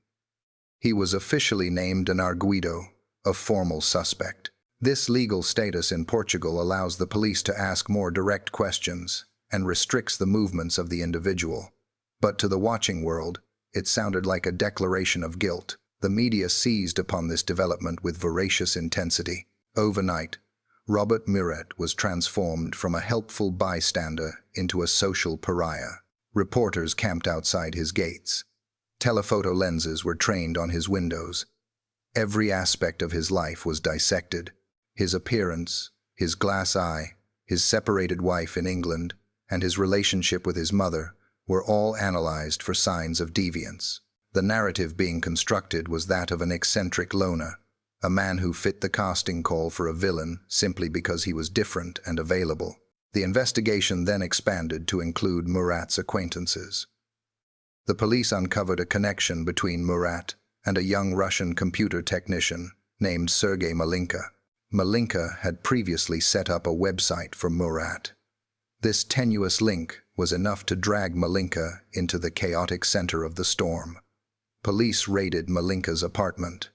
He was officially named an arguido, a formal suspect. This legal status in Portugal allows the police to ask more direct questions and restricts the movements of the individual. But to the watching world, it sounded like a declaration of guilt. The media seized upon this development with voracious intensity. Overnight, Robert Murat was transformed from a helpful bystander into a social pariah. Reporters camped outside his gates. Telephoto lenses were trained on his windows. Every aspect of his life was dissected. His appearance, his glass eye, his separated wife in England, and his relationship with his mother were all analyzed for signs of deviance. The narrative being constructed was that of an eccentric loner, a man who fit the casting call for a villain simply because he was different and available. The investigation then expanded to include Murat's acquaintances. The police uncovered a connection between Murat and a young Russian computer technician named Sergei Malinka. Malinka had previously set up a website for Murat. This tenuous link was enough to drag Malinka into the chaotic center of the storm. Police raided Malinka's apartment.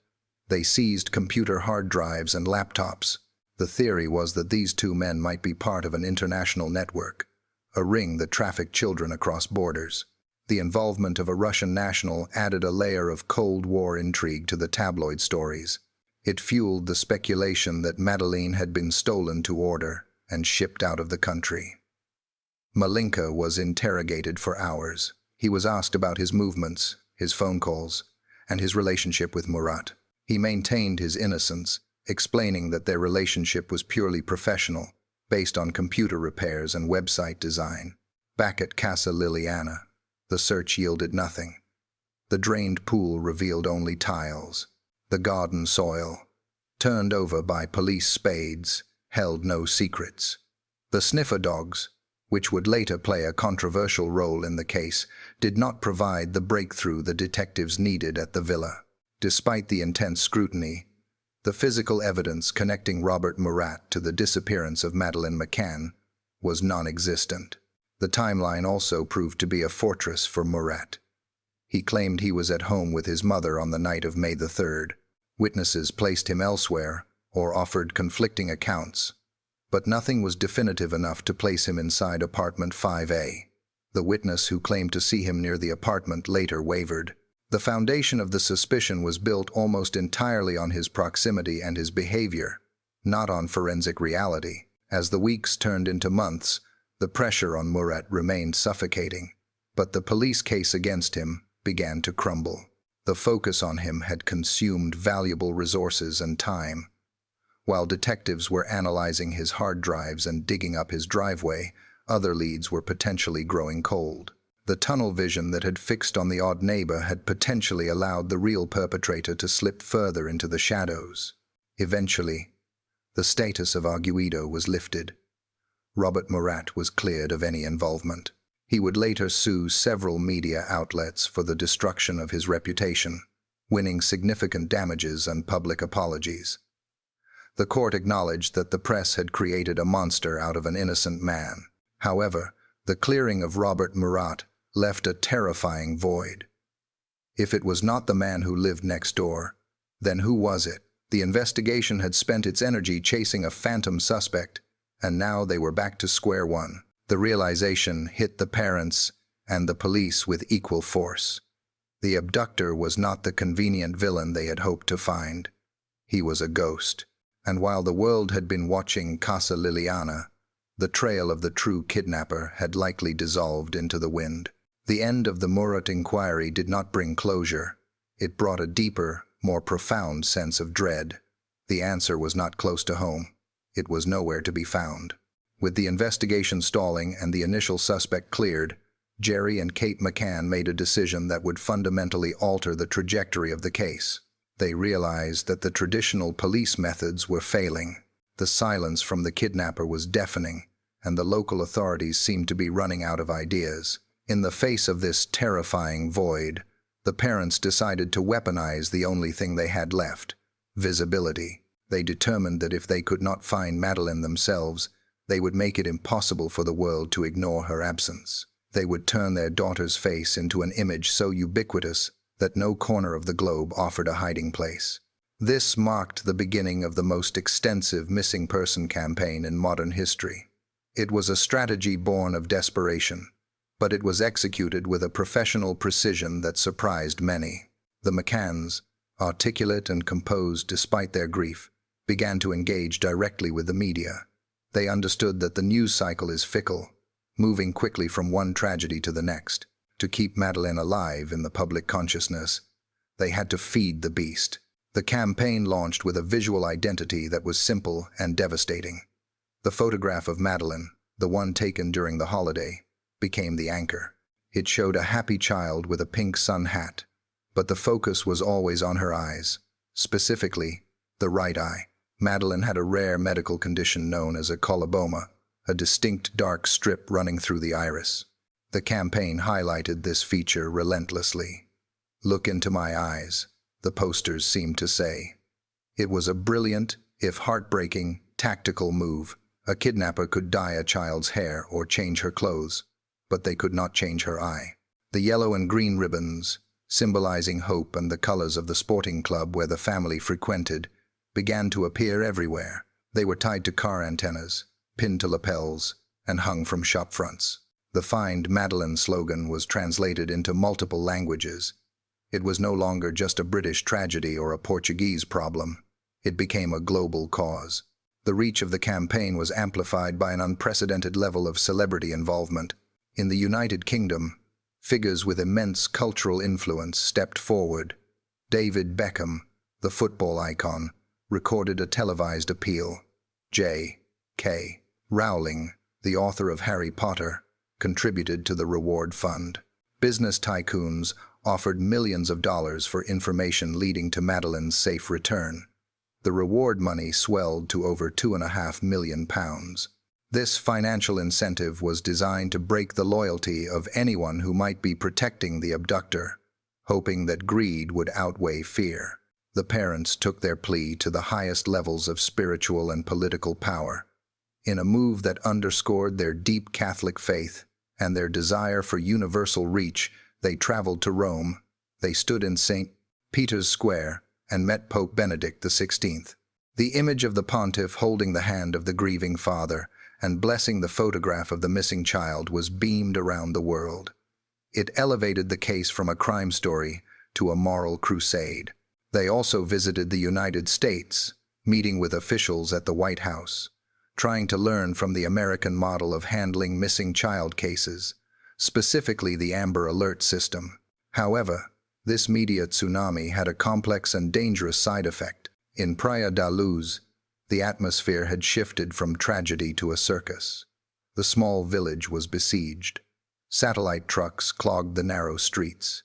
They seized computer hard drives and laptops. The theory was that these two men might be part of an international network, a ring that trafficked children across borders. The involvement of a Russian national added a layer of Cold War intrigue to the tabloid stories. It fueled the speculation that Madeleine had been stolen to order and shipped out of the country. Malinka was interrogated for hours. He was asked about his movements, his phone calls, and his relationship with Murat. He maintained his innocence, explaining that their relationship was purely professional, based on computer repairs and website design. Back at Casa Liliana, the search yielded nothing. The drained pool revealed only tiles. The garden soil, turned over by police spades, held no secrets. The sniffer dogs, which would later play a controversial role in the case, did not provide the breakthrough the detectives needed at the villa. Despite the intense scrutiny, the physical evidence connecting Robert Murat to the disappearance of Madeleine McCann was non-existent. The timeline also proved to be a fortress for Murat. He claimed he was at home with his mother on the night of May the 3rd. Witnesses placed him elsewhere or offered conflicting accounts, but nothing was definitive enough to place him inside apartment 5A. The witness who claimed to see him near the apartment later wavered. The foundation of the suspicion was built almost entirely on his proximity and his behavior, not on forensic reality. As the weeks turned into months, the pressure on Murat remained suffocating, but the police case against him began to crumble. The focus on him had consumed valuable resources and time. While detectives were analyzing his hard drives and digging up his driveway, other leads were potentially growing cold. The tunnel vision that had fixed on the odd neighbor had potentially allowed the real perpetrator to slip further into the shadows. Eventually, the status of arguido was lifted. Robert Murat was cleared of any involvement. He would later sue several media outlets for the destruction of his reputation, winning significant damages and public apologies. The court acknowledged that the press had created a monster out of an innocent man. However, the clearing of Robert Murat left a terrifying void. If it was not the man who lived next door, then who was it? The investigation had spent its energy chasing a phantom suspect, and now they were back to square one. The realization hit the parents and the police with equal force. The abductor was not the convenient villain they had hoped to find. He was a ghost. And while the world had been watching Casa Liliana, the trail of the true kidnapper had likely dissolved into the wind. The end of the Murat inquiry did not bring closure. It brought a deeper, more profound sense of dread. The answer was not close to home. It was nowhere to be found. With the investigation stalling and the initial suspect cleared, Gerry and Kate McCann made a decision that would fundamentally alter the trajectory of the case. They realized that the traditional police methods were failing. The silence from the kidnapper was deafening, and the local authorities seemed to be running out of ideas. In the face of this terrifying void, the parents decided to weaponize the only thing they had left: visibility. They determined that if they could not find Madeleine themselves, they would make it impossible for the world to ignore her absence. They would turn their daughter's face into an image so ubiquitous that no corner of the globe offered a hiding place. This marked the beginning of the most extensive missing person campaign in modern history. It was a strategy born of desperation, but it was executed with a professional precision that surprised many. The McCanns, articulate and composed despite their grief, began to engage directly with the media. They understood that the news cycle is fickle, moving quickly from one tragedy to the next. To keep Madeleine alive in the public consciousness, they had to feed the beast. The campaign launched with a visual identity that was simple and devastating. The photograph of Madeleine, the one taken during the holiday, became the anchor. It showed a happy child with a pink sun hat, but the focus was always on her eyes, specifically the right eye. Madeleine had a rare medical condition known as a coloboma, a distinct dark strip running through the iris. The campaign highlighted this feature relentlessly. "Look into my eyes," the posters seemed to say. It was a brilliant, if heartbreaking, tactical move. A kidnapper could dye a child's hair or change her clothes, but they could not change her eye. The yellow and green ribbons, symbolizing hope and the colors of the sporting club where the family frequented, began to appear everywhere. They were tied to car antennas, pinned to lapels, and hung from shop fronts. The Find Madeleine slogan was translated into multiple languages. It was no longer just a British tragedy or a Portuguese problem. It became a global cause. The reach of the campaign was amplified by an unprecedented level of celebrity involvement. In the United Kingdom, figures with immense cultural influence stepped forward. David Beckham, the football icon, recorded a televised appeal. J.K. Rowling, the author of Harry Potter, contributed to the reward fund. Business tycoons offered millions of dollars for information leading to Madeleine's safe return. The reward money swelled to over £2.5 million. This financial incentive was designed to break the loyalty of anyone who might be protecting the abductor, hoping that greed would outweigh fear. The parents took their plea to the highest levels of spiritual and political power. In a move that underscored their deep Catholic faith and their desire for universal reach, they traveled to Rome. They stood in St. Peter's Square and met Pope Benedict XVI. The image of the pontiff holding the hand of the grieving father and blessing the photograph of the missing child was beamed around the world. It elevated the case from a crime story to a moral crusade. They also visited the United States, meeting with officials at the White House, trying to learn from the American model of handling missing child cases, specifically the Amber Alert system. However, this media tsunami had a complex and dangerous side effect. In Praia da Luz, the atmosphere had shifted from tragedy to a circus. The small village was besieged. Satellite trucks clogged the narrow streets.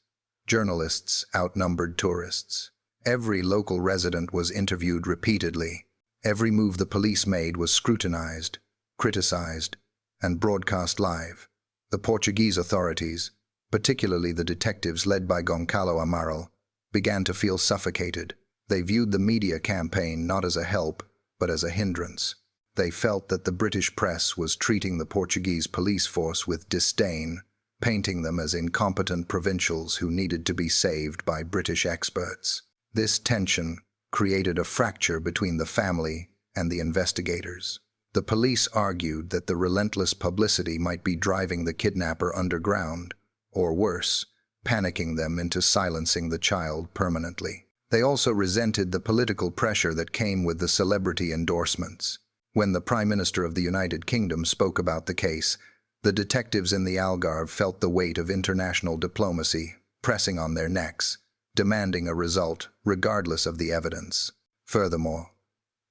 Journalists outnumbered tourists. Every local resident was interviewed repeatedly. Every move the police made was scrutinized, criticized, and broadcast live. The Portuguese authorities, particularly the detectives led by Goncalo Amaral, began to feel suffocated. They viewed the media campaign not as a help, but as a hindrance. They felt that the British press was treating the Portuguese police force with disdain, painting them as incompetent provincials who needed to be saved by British experts. This tension created a fracture between the family and the investigators. The police argued that the relentless publicity might be driving the kidnapper underground, or worse, panicking them into silencing the child permanently. They also resented the political pressure that came with the celebrity endorsements. When the Prime Minister of the United Kingdom spoke about the case, the detectives in the Algarve felt the weight of international diplomacy pressing on their necks, demanding a result regardless of the evidence. Furthermore,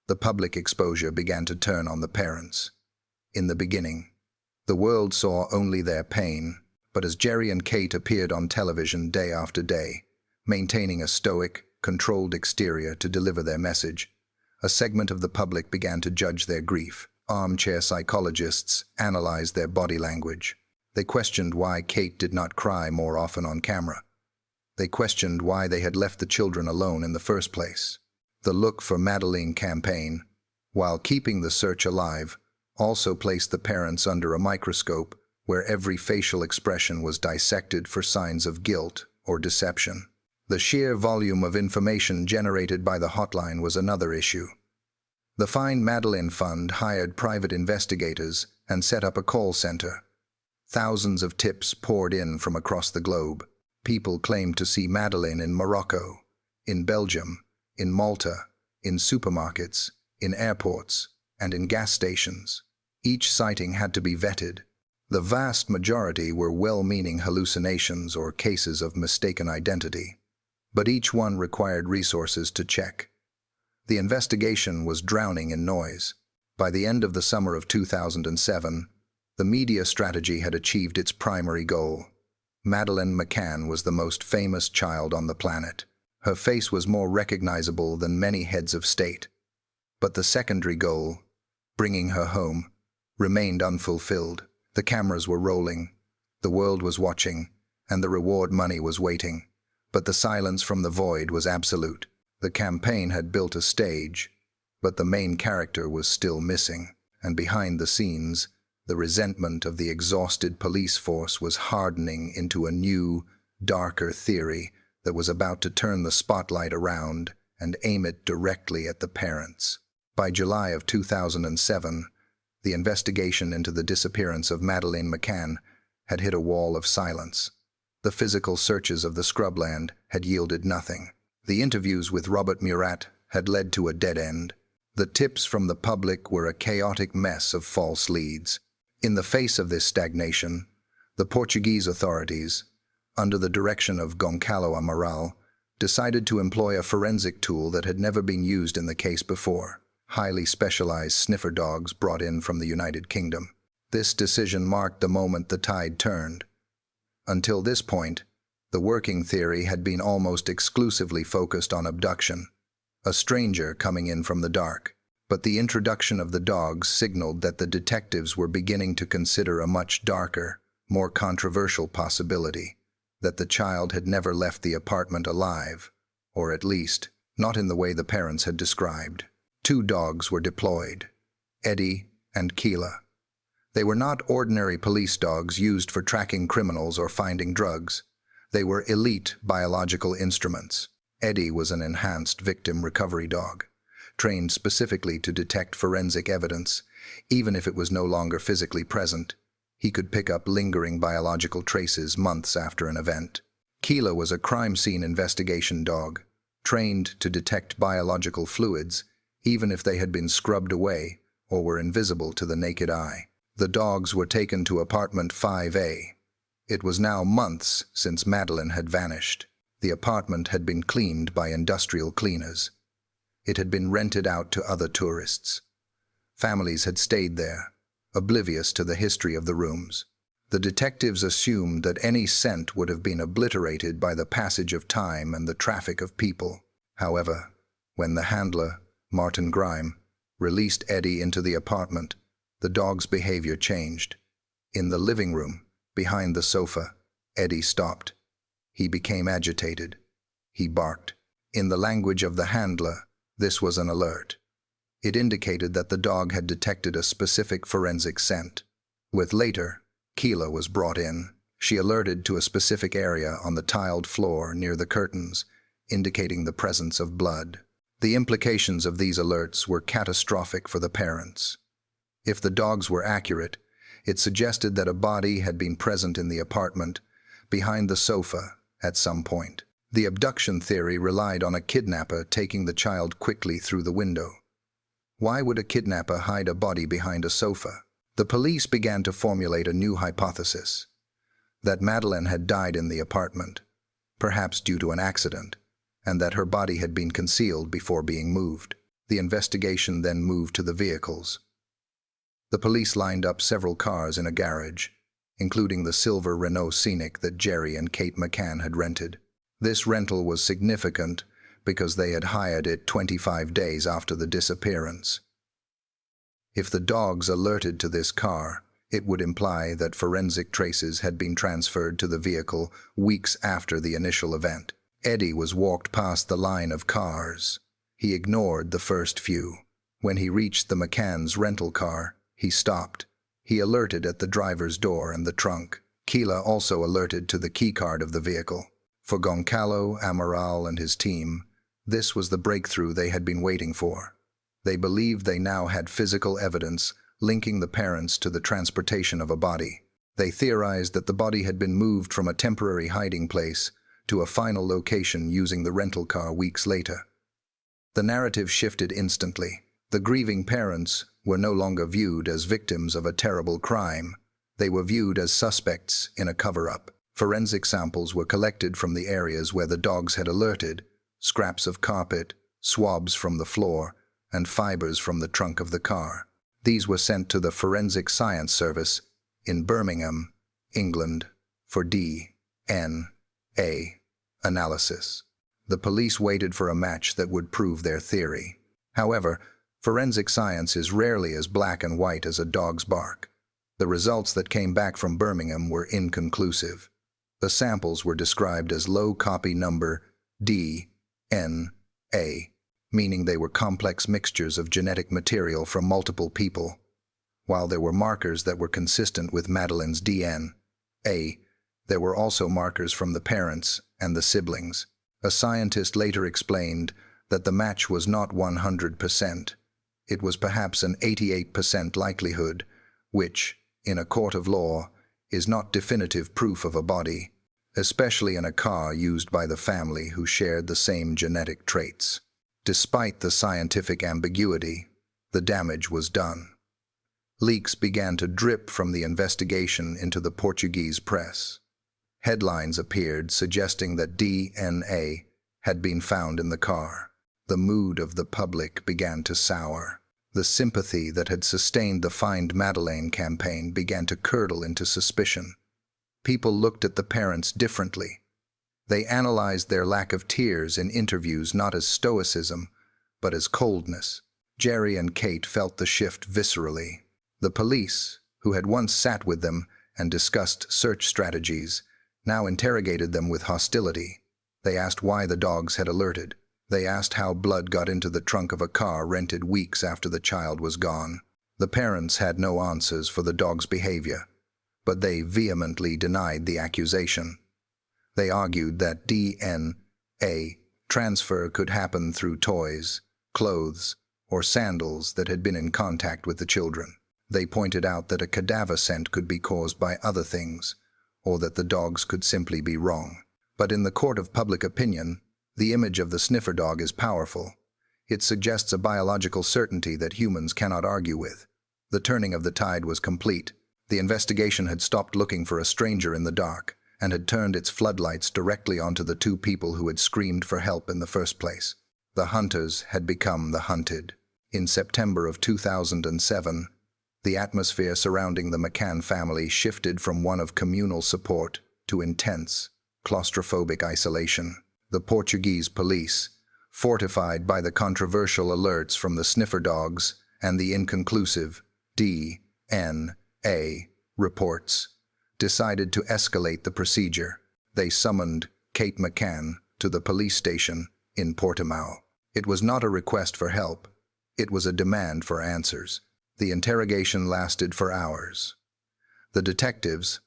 the public exposure began to turn on the parents. In the beginning, the world saw only their pain, but as Gerry and Kate appeared on television day after day, maintaining a stoic, controlled exterior to deliver their message, a segment of the public began to judge their grief. Armchair psychologists analyzed their body language. They questioned why Kate did not cry more often on camera. They questioned why they had left the children alone in the first place. The Look for Madeleine campaign, while keeping the search alive, also placed the parents under a microscope where every facial expression was dissected for signs of guilt or deception. The sheer volume of information generated by the hotline was another issue. The Find Madeleine Fund hired private investigators and set up a call center. Thousands of tips poured in from across the globe. People claimed to see Madeleine in Morocco, in Belgium, in Malta, in supermarkets, in airports, and in gas stations. Each sighting had to be vetted. The vast majority were well-meaning hallucinations or cases of mistaken identity, but each one required resources to check. The investigation was drowning in noise. By the end of the summer of 2007, the media strategy had achieved its primary goal. Madeleine McCann was the most famous child on the planet. Her face was more recognizable than many heads of state. But the secondary goal, bringing her home, remained unfulfilled. The cameras were rolling, the world was watching, and the reward money was waiting. But the silence from the void was absolute. The campaign had built a stage, but the main character was still missing. And behind the scenes, the resentment of the exhausted police force was hardening into a new, darker theory that was about to turn the spotlight around and aim it directly at the parents. By July of 2007, the investigation into the disappearance of Madeleine McCann had hit a wall of silence. The physical searches of the scrubland had yielded nothing. The interviews with Robert Murat had led to a dead end. The tips from the public were a chaotic mess of false leads. In the face of this stagnation, the Portuguese authorities, under the direction of Goncalo Amaral, decided to employ a forensic tool that had never been used in the case before: highly specialized sniffer dogs brought in from the United Kingdom. This decision marked the moment the tide turned. Until this point, the working theory had been almost exclusively focused on abduction, a stranger coming in from the dark. But the introduction of the dogs signaled that the detectives were beginning to consider a much darker, more controversial possibility: that the child had never left the apartment alive, or at least, not in the way the parents had described. 2 dogs were deployed: Eddie and Keela. They were not ordinary police dogs used for tracking criminals or finding drugs. They were elite biological instruments. Eddie was an enhanced victim recovery dog, trained specifically to detect forensic evidence, even if it was no longer physically present. He could pick up lingering biological traces months after an event. Keela was a crime scene investigation dog, trained to detect biological fluids, even if they had been scrubbed away or were invisible to the naked eye. The dogs were taken to apartment 5A. It was now months since Madeleine had vanished. The apartment had been cleaned by industrial cleaners. It had been rented out to other tourists. Families had stayed there, oblivious to the history of the rooms. The detectives assumed that any scent would have been obliterated by the passage of time and the traffic of people. However, when the handler, Martin Grime, released Eddie into the apartment, the dog's behavior changed. In the living room, Behind the sofa, Eddie stopped. He became agitated. He barked. In the language of the handler, this was an alert. It indicated that the dog had detected a specific forensic scent. Later, Keela was brought in. She alerted to a specific area on the tiled floor near the curtains, indicating the presence of blood. The implications of these alerts were catastrophic for the parents. If the dogs were accurate, it suggested that a body had been present in the apartment, behind the sofa, at some point. The abduction theory relied on a kidnapper taking the child quickly through the window. Why would a kidnapper hide a body behind a sofa? The police began to formulate a new hypothesis: that Madeleine had died in the apartment, perhaps due to an accident, and that her body had been concealed before being moved. The investigation then moved to the vehicles. The police lined up several cars in a garage, including the silver Renault Scenic that Gerry and Kate McCann had rented. This rental was significant because they had hired it 25 days after the disappearance. If the dogs alerted to this car, it would imply that forensic traces had been transferred to the vehicle weeks after the initial event. Eddie was walked past the line of cars. He ignored the first few. When he reached the McCann's rental car, he stopped. He alerted at the driver's door and the trunk. Keela also alerted to the keycard of the vehicle. For Goncalo, Amaral, and his team, this was the breakthrough they had been waiting for. They believed they now had physical evidence linking the parents to the transportation of a body. They theorized that the body had been moved from a temporary hiding place to a final location using the rental car weeks later. The narrative shifted instantly. The grieving parents were no longer viewed as victims of a terrible crime. They were viewed as suspects in a cover-up. Forensic samples were collected from the areas where the dogs had alerted: scraps of carpet, swabs from the floor, and fibers from the trunk of the car. These were sent to the Forensic Science Service in Birmingham, England, for DNA analysis. The police waited for a match that would prove their theory. However, forensic science is rarely as black and white as a dog's bark. The results that came back from Birmingham were inconclusive. The samples were described as low copy number DNA, meaning they were complex mixtures of genetic material from multiple people. While there were markers that were consistent with Madeleine's DNA, there were also markers from the parents and the siblings. A scientist later explained that the match was not 100%. It was perhaps an 88% likelihood, which, in a court of law, is not definitive proof of a body, especially in a car used by the family who shared the same genetic traits. Despite the scientific ambiguity, the damage was done. Leaks began to drip from the investigation into the Portuguese press. Headlines appeared suggesting that DNA had been found in the car. The mood of the public began to sour. The sympathy that had sustained the Find Madeleine campaign began to curdle into suspicion. People looked at the parents differently. They analyzed their lack of tears in interviews not as stoicism, but as coldness. Gerry and Kate felt the shift viscerally. The police, who had once sat with them and discussed search strategies, now interrogated them with hostility. They asked why the dogs had alerted. They asked how blood got into the trunk of a car rented weeks after the child was gone. The parents had no answers for the dog's behavior, but they vehemently denied the accusation. They argued that DNA transfer could happen through toys, clothes, or sandals that had been in contact with the children. They pointed out that a cadaver scent could be caused by other things, or that the dogs could simply be wrong. But in the court of public opinion, the image of the sniffer dog is powerful. It suggests a biological certainty that humans cannot argue with. The turning of the tide was complete. The investigation had stopped looking for a stranger in the dark and had turned its floodlights directly onto the two people who had screamed for help in the first place. The hunters had become the hunted. In September of 2007, the atmosphere surrounding the McCann family shifted from one of communal support to intense, claustrophobic isolation. The Portuguese police, fortified by the controversial alerts from the sniffer dogs and the inconclusive DNA reports, decided to escalate the procedure. They summoned Kate McCann to the police station in Portimao. It was not a request for help. It was a demand for answers. The interrogation lasted for hours. The detectives,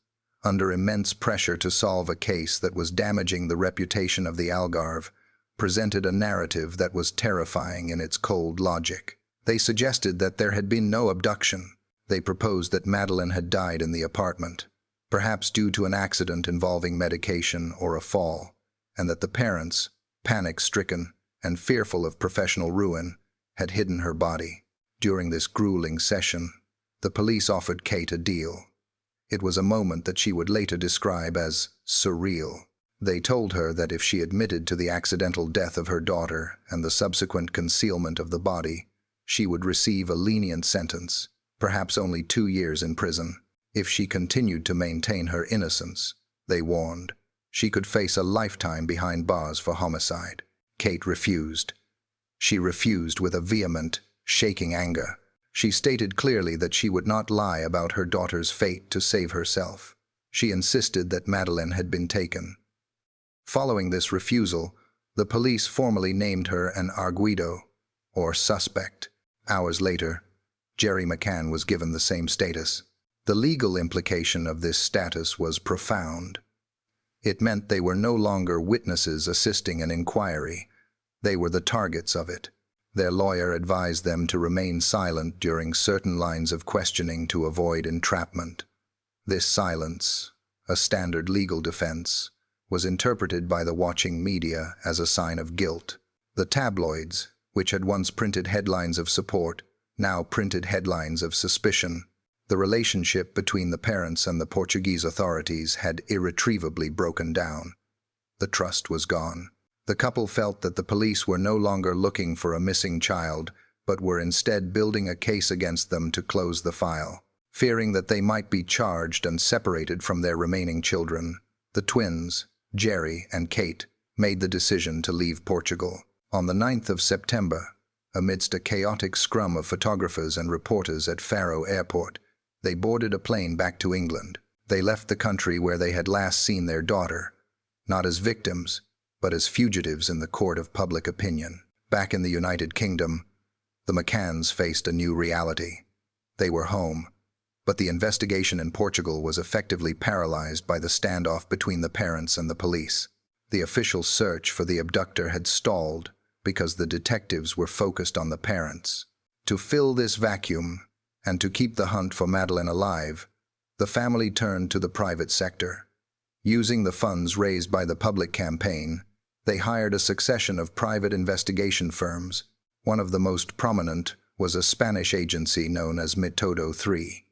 under immense pressure to solve a case that was damaging the reputation of the Algarve, presented a narrative that was terrifying in its cold logic. They suggested that there had been no abduction. They proposed that Madeleine had died in the apartment, perhaps due to an accident involving medication or a fall, and that the parents, panic-stricken and fearful of professional ruin, had hidden her body. During this grueling session, the police offered Kate a deal. It was a moment that she would later describe as surreal. They told her that if she admitted to the accidental death of her daughter and the subsequent concealment of the body, she would receive a lenient sentence, perhaps only 2 years in prison. If she continued to maintain her innocence, they warned, she could face a lifetime behind bars for homicide. Kate refused. She refused with a vehement, shaking anger. She stated clearly that she would not lie about her daughter's fate to save herself. She insisted that Madeleine had been taken. Following this refusal, the police formally named her an arguido, or suspect. Hours later, Gerry McCann was given the same status. The legal implication of this status was profound. It meant they were no longer witnesses assisting an inquiry. They were the targets of it. Their lawyer advised them to remain silent during certain lines of questioning to avoid entrapment. This silence, a standard legal defense, was interpreted by the watching media as a sign of guilt. The tabloids, which had once printed headlines of support, now printed headlines of suspicion. The relationship between the parents and the Portuguese authorities had irretrievably broken down. The trust was gone. The couple felt that the police were no longer looking for a missing child, but were instead building a case against them to close the file. Fearing that they might be charged and separated from their remaining children, the twins, Gerry and Kate, made the decision to leave Portugal. On the 9th of September, amidst a chaotic scrum of photographers and reporters at Faro Airport, they boarded a plane back to England. They left the country where they had last seen their daughter, not as victims, but as fugitives in the court of public opinion. Back in the United Kingdom, the McCanns faced a new reality. They were home, but the investigation in Portugal was effectively paralyzed by the standoff between the parents and the police. The official search for the abductor had stalled because the detectives were focused on the parents. To fill this vacuum, and to keep the hunt for Madeleine alive, the family turned to the private sector. Using the funds raised by the public campaign, they hired a succession of private investigation firms. One of the most prominent was a Spanish agency known as Metodo 3.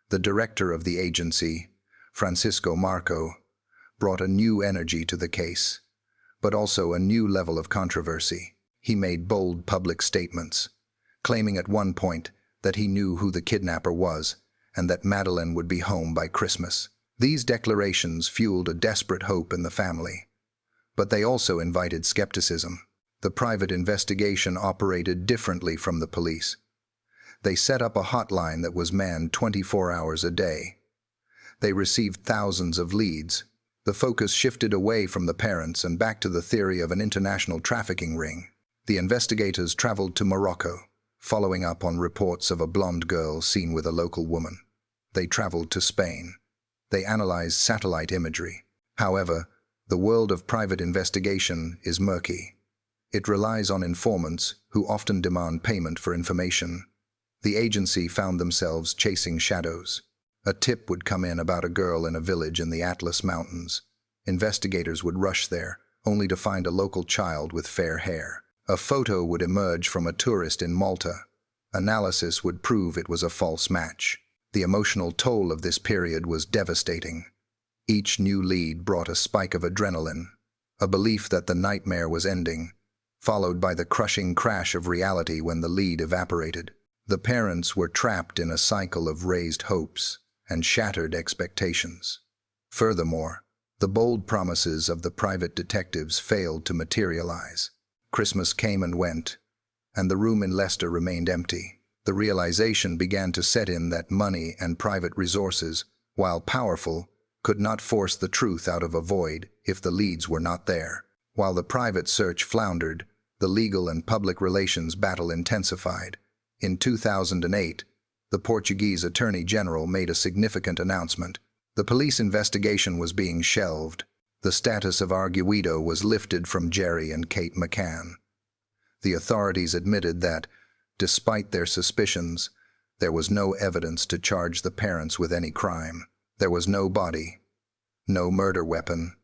The director of the agency, Francisco Marco, brought a new energy to the case, but also a new level of controversy. He made bold public statements, claiming at one point that he knew who the kidnapper was and that Madeleine would be home by Christmas. These declarations fueled a desperate hope in the family, but they also invited skepticism. The private investigation operated differently from the police. They set up a hotline that was manned 24 hours a day. They received thousands of leads. The focus shifted away from the parents and back to the theory of an international trafficking ring. The investigators traveled to Morocco, following up on reports of a blonde girl seen with a local woman. They traveled to Spain. They analyzed satellite imagery. However, the world of private investigation is murky. It relies on informants who often demand payment for information. The agency found themselves chasing shadows. A tip would come in about a girl in a village in the Atlas Mountains. Investigators would rush there, only to find a local child with fair hair. A photo would emerge from a tourist in Malta. Analysis would prove it was a false match. The emotional toll of this period was devastating. Each new lead brought a spike of adrenaline, a belief that the nightmare was ending, followed by the crushing crash of reality when the lead evaporated. The parents were trapped in a cycle of raised hopes and shattered expectations. Furthermore, the bold promises of the private detectives failed to materialize. Christmas came and went, and the room in Leicester remained empty. The realization began to set in that money and private resources, while powerful, could not force the truth out of a void if the leads were not there. While the private search floundered, the legal and public relations battle intensified. In 2008, the Portuguese Attorney General made a significant announcement. The police investigation was being shelved. The status of arguido was lifted from Gerry and Kate McCann. The authorities admitted that, despite their suspicions, there was no evidence to charge the parents with any crime. There was no body, no murder weapon,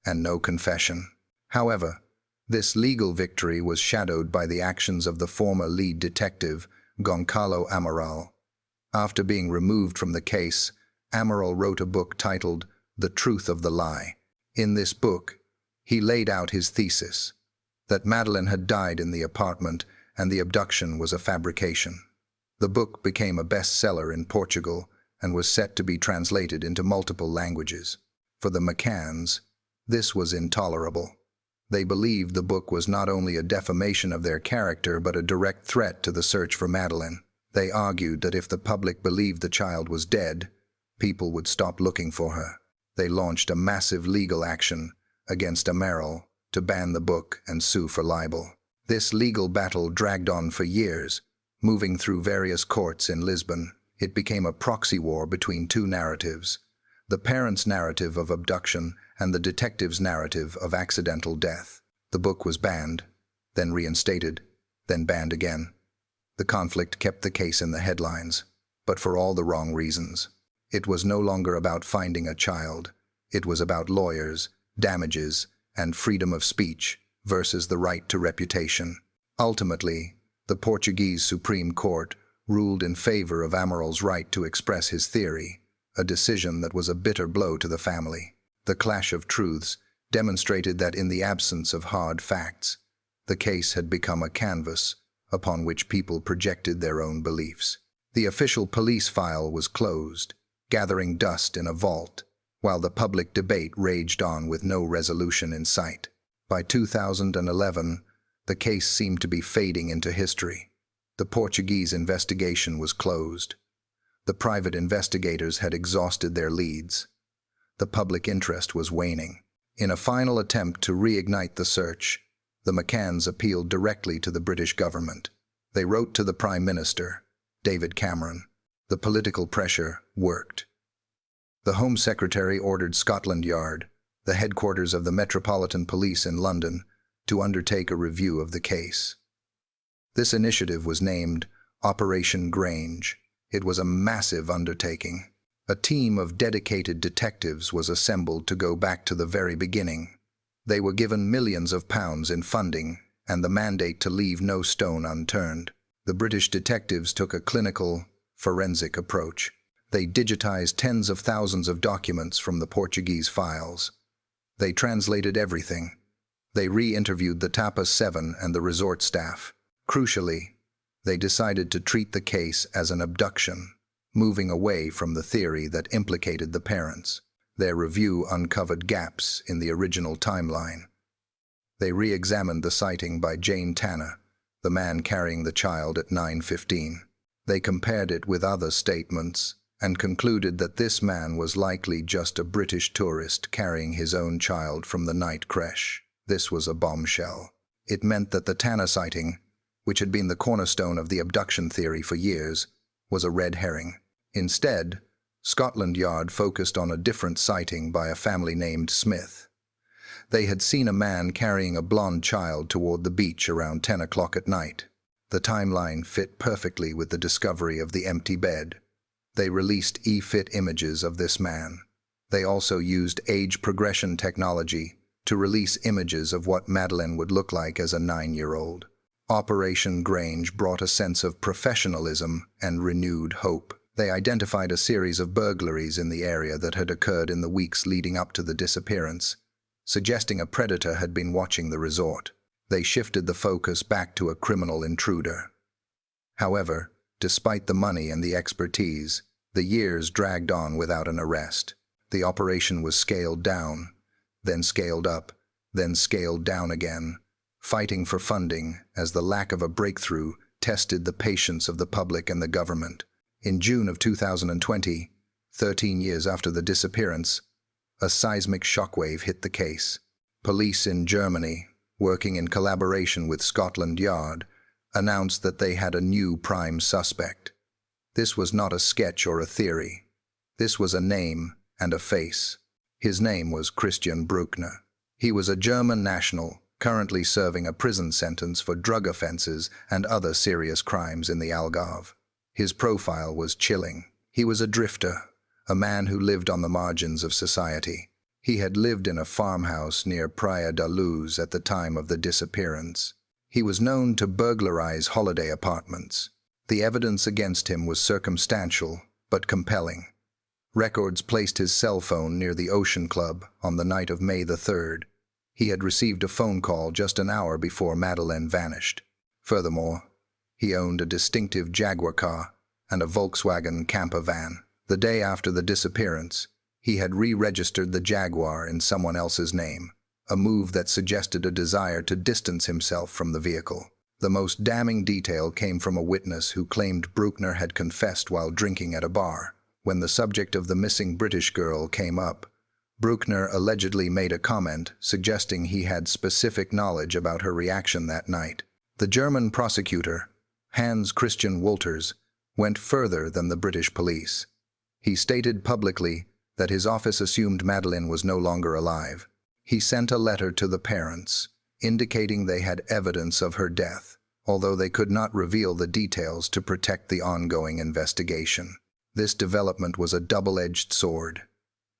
and no confession. However, this legal victory was shadowed by the actions of the former lead detective, Goncalo Amaral. After being removed from the case, Amaral wrote a book titled The Truth of the Lie. In this book, he laid out his thesis, that Madeleine had died in the apartment and the abduction was a fabrication. The book became a bestseller in Portugal and was set to be translated into multiple languages. For the McCanns, this was intolerable. They believed the book was not only a defamation of their character but a direct threat to the search for Madeleine. They argued that if the public believed the child was dead, people would stop looking for her. They launched a massive legal action against Amaral to ban the book and sue for libel. This legal battle dragged on for years, moving through various courts in Lisbon. It became a proxy war between two narratives, the parents' narrative of abduction and the detective's narrative of accidental death. The book was banned, then reinstated, then banned again. The conflict kept the case in the headlines, but for all the wrong reasons. It was no longer about finding a child. It was about lawyers, damages, and freedom of speech versus the right to reputation. Ultimately, the Portuguese Supreme Court ruled in favor of Amaral's right to express his theory, a decision that was a bitter blow to the family. The clash of truths demonstrated that in the absence of hard facts, the case had become a canvas upon which people projected their own beliefs. The official police file was closed, gathering dust in a vault, while the public debate raged on with no resolution in sight. By 2011, the case seemed to be fading into history. The Portuguese investigation was closed. The private investigators had exhausted their leads. The public interest was waning. In a final attempt to reignite the search, the McCanns appealed directly to the British government. They wrote to the Prime Minister, David Cameron. The political pressure worked. The Home Secretary ordered Scotland Yard, the headquarters of the Metropolitan Police in London, to undertake a review of the case. This initiative was named Operation Grange. It was a massive undertaking. A team of dedicated detectives was assembled to go back to the very beginning. They were given millions of pounds in funding and the mandate to leave no stone unturned. The British detectives took a clinical, forensic approach. They digitized tens of thousands of documents from the Portuguese files. They translated everything. They re-interviewed the Tapas 7 and the resort staff. Crucially, they decided to treat the case as an abduction, moving away from the theory that implicated the parents. Their review uncovered gaps in the original timeline. They re-examined the sighting by Jane Tanner, the man carrying the child at 9:15. They compared it with other statements and concluded that this man was likely just a British tourist carrying his own child from the night creche. This was a bombshell. It meant that the Tanner sighting, which had been the cornerstone of the abduction theory for years, was a red herring. Instead, Scotland Yard focused on a different sighting by a family named Smith. They had seen a man carrying a blonde child toward the beach around 10 o'clock at night. The timeline fit perfectly with the discovery of the empty bed. They released e-fit images of this man. They also used age progression technology to release images of what Madeleine would look like as a 9-year-old. Operation Grange brought a sense of professionalism and renewed hope. They identified a series of burglaries in the area that had occurred in the weeks leading up to the disappearance, suggesting a predator had been watching the resort. They shifted the focus back to a criminal intruder. However, despite the money and the expertise, the years dragged on without an arrest. The operation was scaled down, then scaled up, then scaled down again, fighting for funding as the lack of a breakthrough tested the patience of the public and the government. In June of 2020, 13 years after the disappearance, A seismic shockwave hit the case. Police in Germany, working in collaboration with Scotland Yard, announced that they had a new prime suspect. This was not a sketch or a theory. This was a name and a face. His name was Christian Bruckner. He was a German national, currently serving a prison sentence for drug offenses and other serious crimes in the Algarve. His profile was chilling. He was a drifter, a man who lived on the margins of society. He had lived in a farmhouse near Praia da Luz at the time of the disappearance. He was known to burglarize holiday apartments. The evidence against him was circumstantial, but compelling. Records placed his cell phone near the Ocean Club on the night of May the 3rd. He had received a phone call just an hour before Madeleine vanished. Furthermore, he owned a distinctive Jaguar car and a Volkswagen camper van. The day after the disappearance, he had re-registered the Jaguar in someone else's name, a move that suggested a desire to distance himself from the vehicle. The most damning detail came from a witness who claimed Bruckner had confessed while drinking at a bar. When the subject of the missing British girl came up, Bruckner allegedly made a comment suggesting he had specific knowledge about her reaction that night. The German prosecutor, Hans Christian Wolters, went further than the British police. He stated publicly that his office assumed Madeleine was no longer alive. He sent a letter to the parents, indicating they had evidence of her death, although they could not reveal the details to protect the ongoing investigation. This development was a double-edged sword.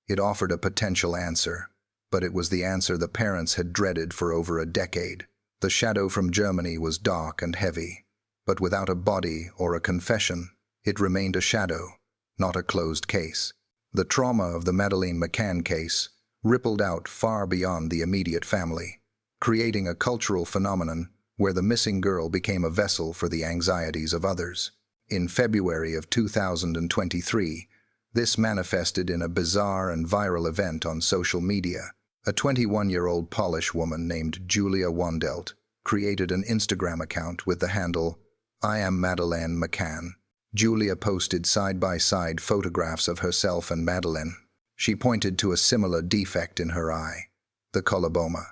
It offered a potential answer, but it was the answer the parents had dreaded for over a decade. The shadow from Germany was dark and heavy, but without a body or a confession, it remained a shadow, not a closed case. The trauma of the Madeleine McCann case rippled out far beyond the immediate family, creating a cultural phenomenon where the missing girl became a vessel for the anxieties of others. In February of 2023, this manifested in a bizarre and viral event on social media. A 21-year-old Polish woman named Julia Wandelt created an Instagram account with the handle, "I am Madeleine McCann." Julia posted side-by-side photographs of herself and Madeleine. She pointed to a similar defect in her eye, the coloboma.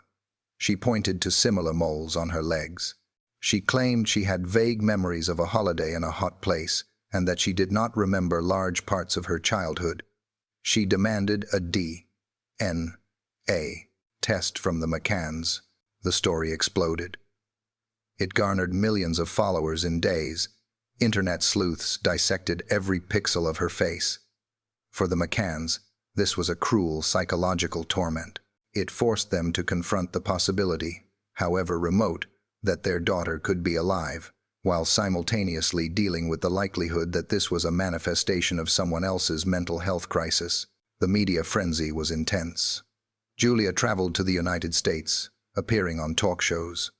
She pointed to similar moles on her legs. She claimed she had vague memories of a holiday in a hot place and that she did not remember large parts of her childhood. She demanded a DNA test from the McCanns. The story exploded. It garnered millions of followers in days. Internet sleuths dissected every pixel of her face. For the McCanns, this was a cruel psychological torment. It forced them to confront the possibility, however remote, that their daughter could be alive, while simultaneously dealing with the likelihood that this was a manifestation of someone else's mental health crisis. The media frenzy was intense. Julia traveled to the United States, appearing on talk shows.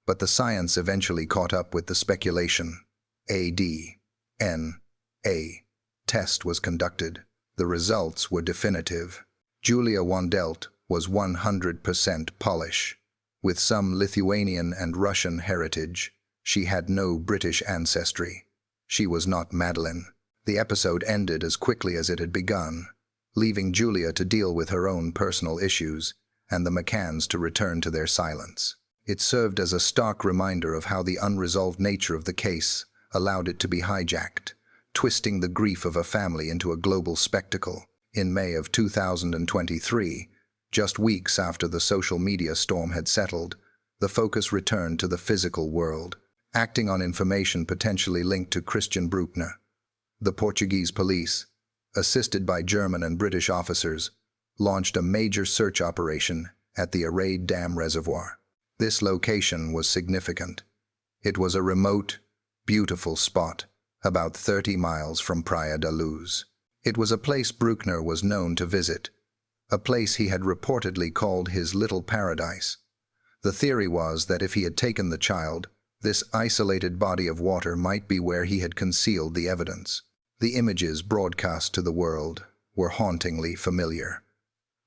But the science eventually caught up with the speculation. A DNA test was conducted. The results were definitive. Julia Wandelt was 100% Polish. With some Lithuanian and Russian heritage, she had no British ancestry. She was not Madeleine. The episode ended as quickly as it had begun, leaving Julia to deal with her own personal issues and the McCanns to return to their silence. It served as a stark reminder of how the unresolved nature of the case allowed it to be hijacked, twisting the grief of a family into a global spectacle. In May of 2023, just weeks after the social media storm had settled, the focus returned to the physical world. Acting on information potentially linked to Christian Bruckner, the Portuguese police, assisted by German and British officers, launched a major search operation at the Arade Dam Reservoir. This location was significant. It was a remote, beautiful spot, about 30 miles from Praia da Luz. It was a place Bruckner was known to visit, a place he had reportedly called his little paradise. The theory was that if he had taken the child, this isolated body of water might be where he had concealed the evidence. The images broadcast to the world were hauntingly familiar.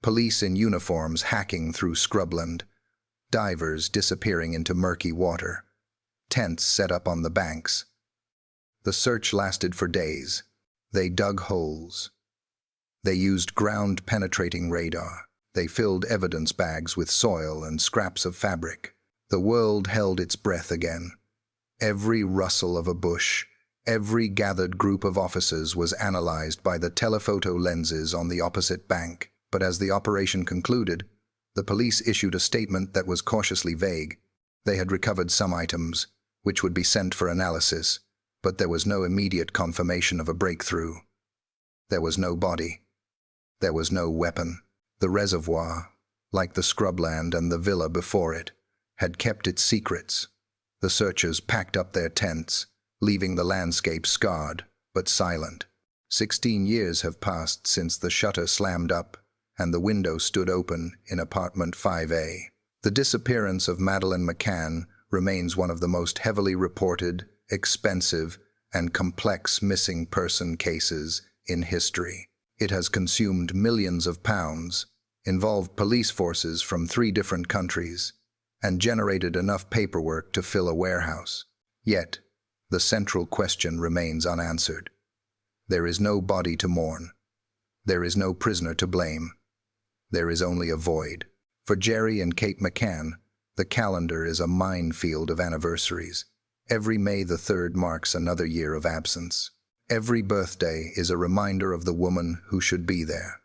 Police in uniforms hacking through scrubland, divers disappearing into murky water, tents set up on the banks. The search lasted for days. They dug holes. They used ground-penetrating radar. They filled evidence bags with soil and scraps of fabric. The world held its breath again. Every rustle of a bush, every gathered group of officers was analyzed by the telephoto lenses on the opposite bank. But as the operation concluded, the police issued a statement that was cautiously vague. They had recovered some items, which would be sent for analysis, but there was no immediate confirmation of a breakthrough. There was no body. There was no weapon. The reservoir, like the scrubland and the villa before it, had kept its secrets. The searchers packed up their tents, leaving the landscape scarred but silent. 16 years have passed since the shutter slammed up and the window stood open in apartment 5A. The disappearance of Madeleine McCann remains one of the most heavily reported, expensive, and complex missing person cases in history. It has consumed millions of pounds, involved police forces from 3 different countries, and generated enough paperwork to fill a warehouse. Yet, the central question remains unanswered. There is no body to mourn. There is no prisoner to blame. There is only a void. For Gerry and Kate McCann, the calendar is a minefield of anniversaries. Every May the 3rd marks another year of absence. Every birthday is a reminder of the woman who should be there.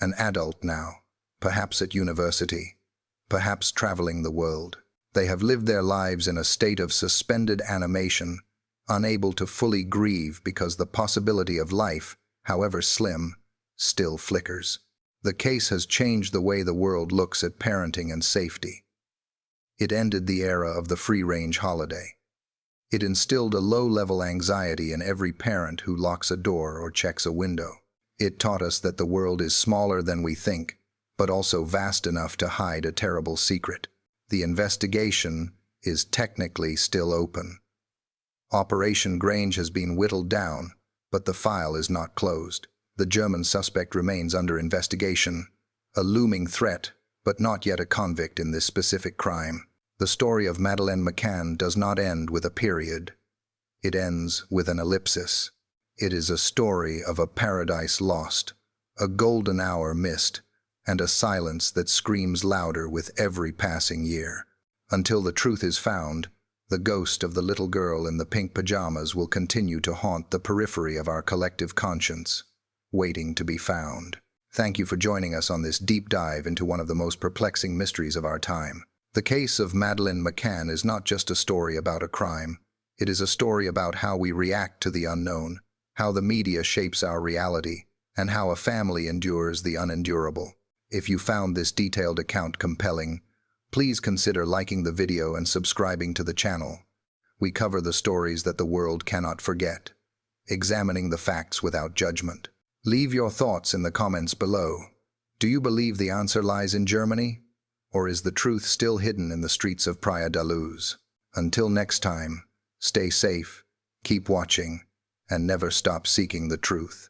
An adult now, perhaps at university, perhaps traveling the world. They have lived their lives in a state of suspended animation, unable to fully grieve because the possibility of life, however slim, still flickers. The case has changed the way the world looks at parenting and safety. It ended the era of the free-range holiday. It instilled a low-level anxiety in every parent who locks a door or checks a window. It taught us that the world is smaller than we think, but also vast enough to hide a terrible secret. The investigation is technically still open. Operation Grange has been whittled down, but the file is not closed. The German suspect remains under investigation, a looming threat, but not yet a convict in this specific crime. The story of Madeleine McCann does not end with a period. It ends with an ellipsis. It is a story of a paradise lost, a golden hour missed, and a silence that screams louder with every passing year. Until the truth is found, the ghost of the little girl in the pink pajamas will continue to haunt the periphery of our collective conscience, waiting to be found. Thank you for joining us on this deep dive into one of the most perplexing mysteries of our time. The case of Madeleine McCann is not just a story about a crime. It is a story about how we react to the unknown, how the media shapes our reality, and how a family endures the unendurable. If you found this detailed account compelling, please consider liking the video and subscribing to the channel. We cover the stories that the world cannot forget, examining the facts without judgment. Leave your thoughts in the comments below. Do you believe the answer lies in Germany? Or is the truth still hidden in the streets of Praia da Luz? Until next time, stay safe, keep watching, and never stop seeking the truth.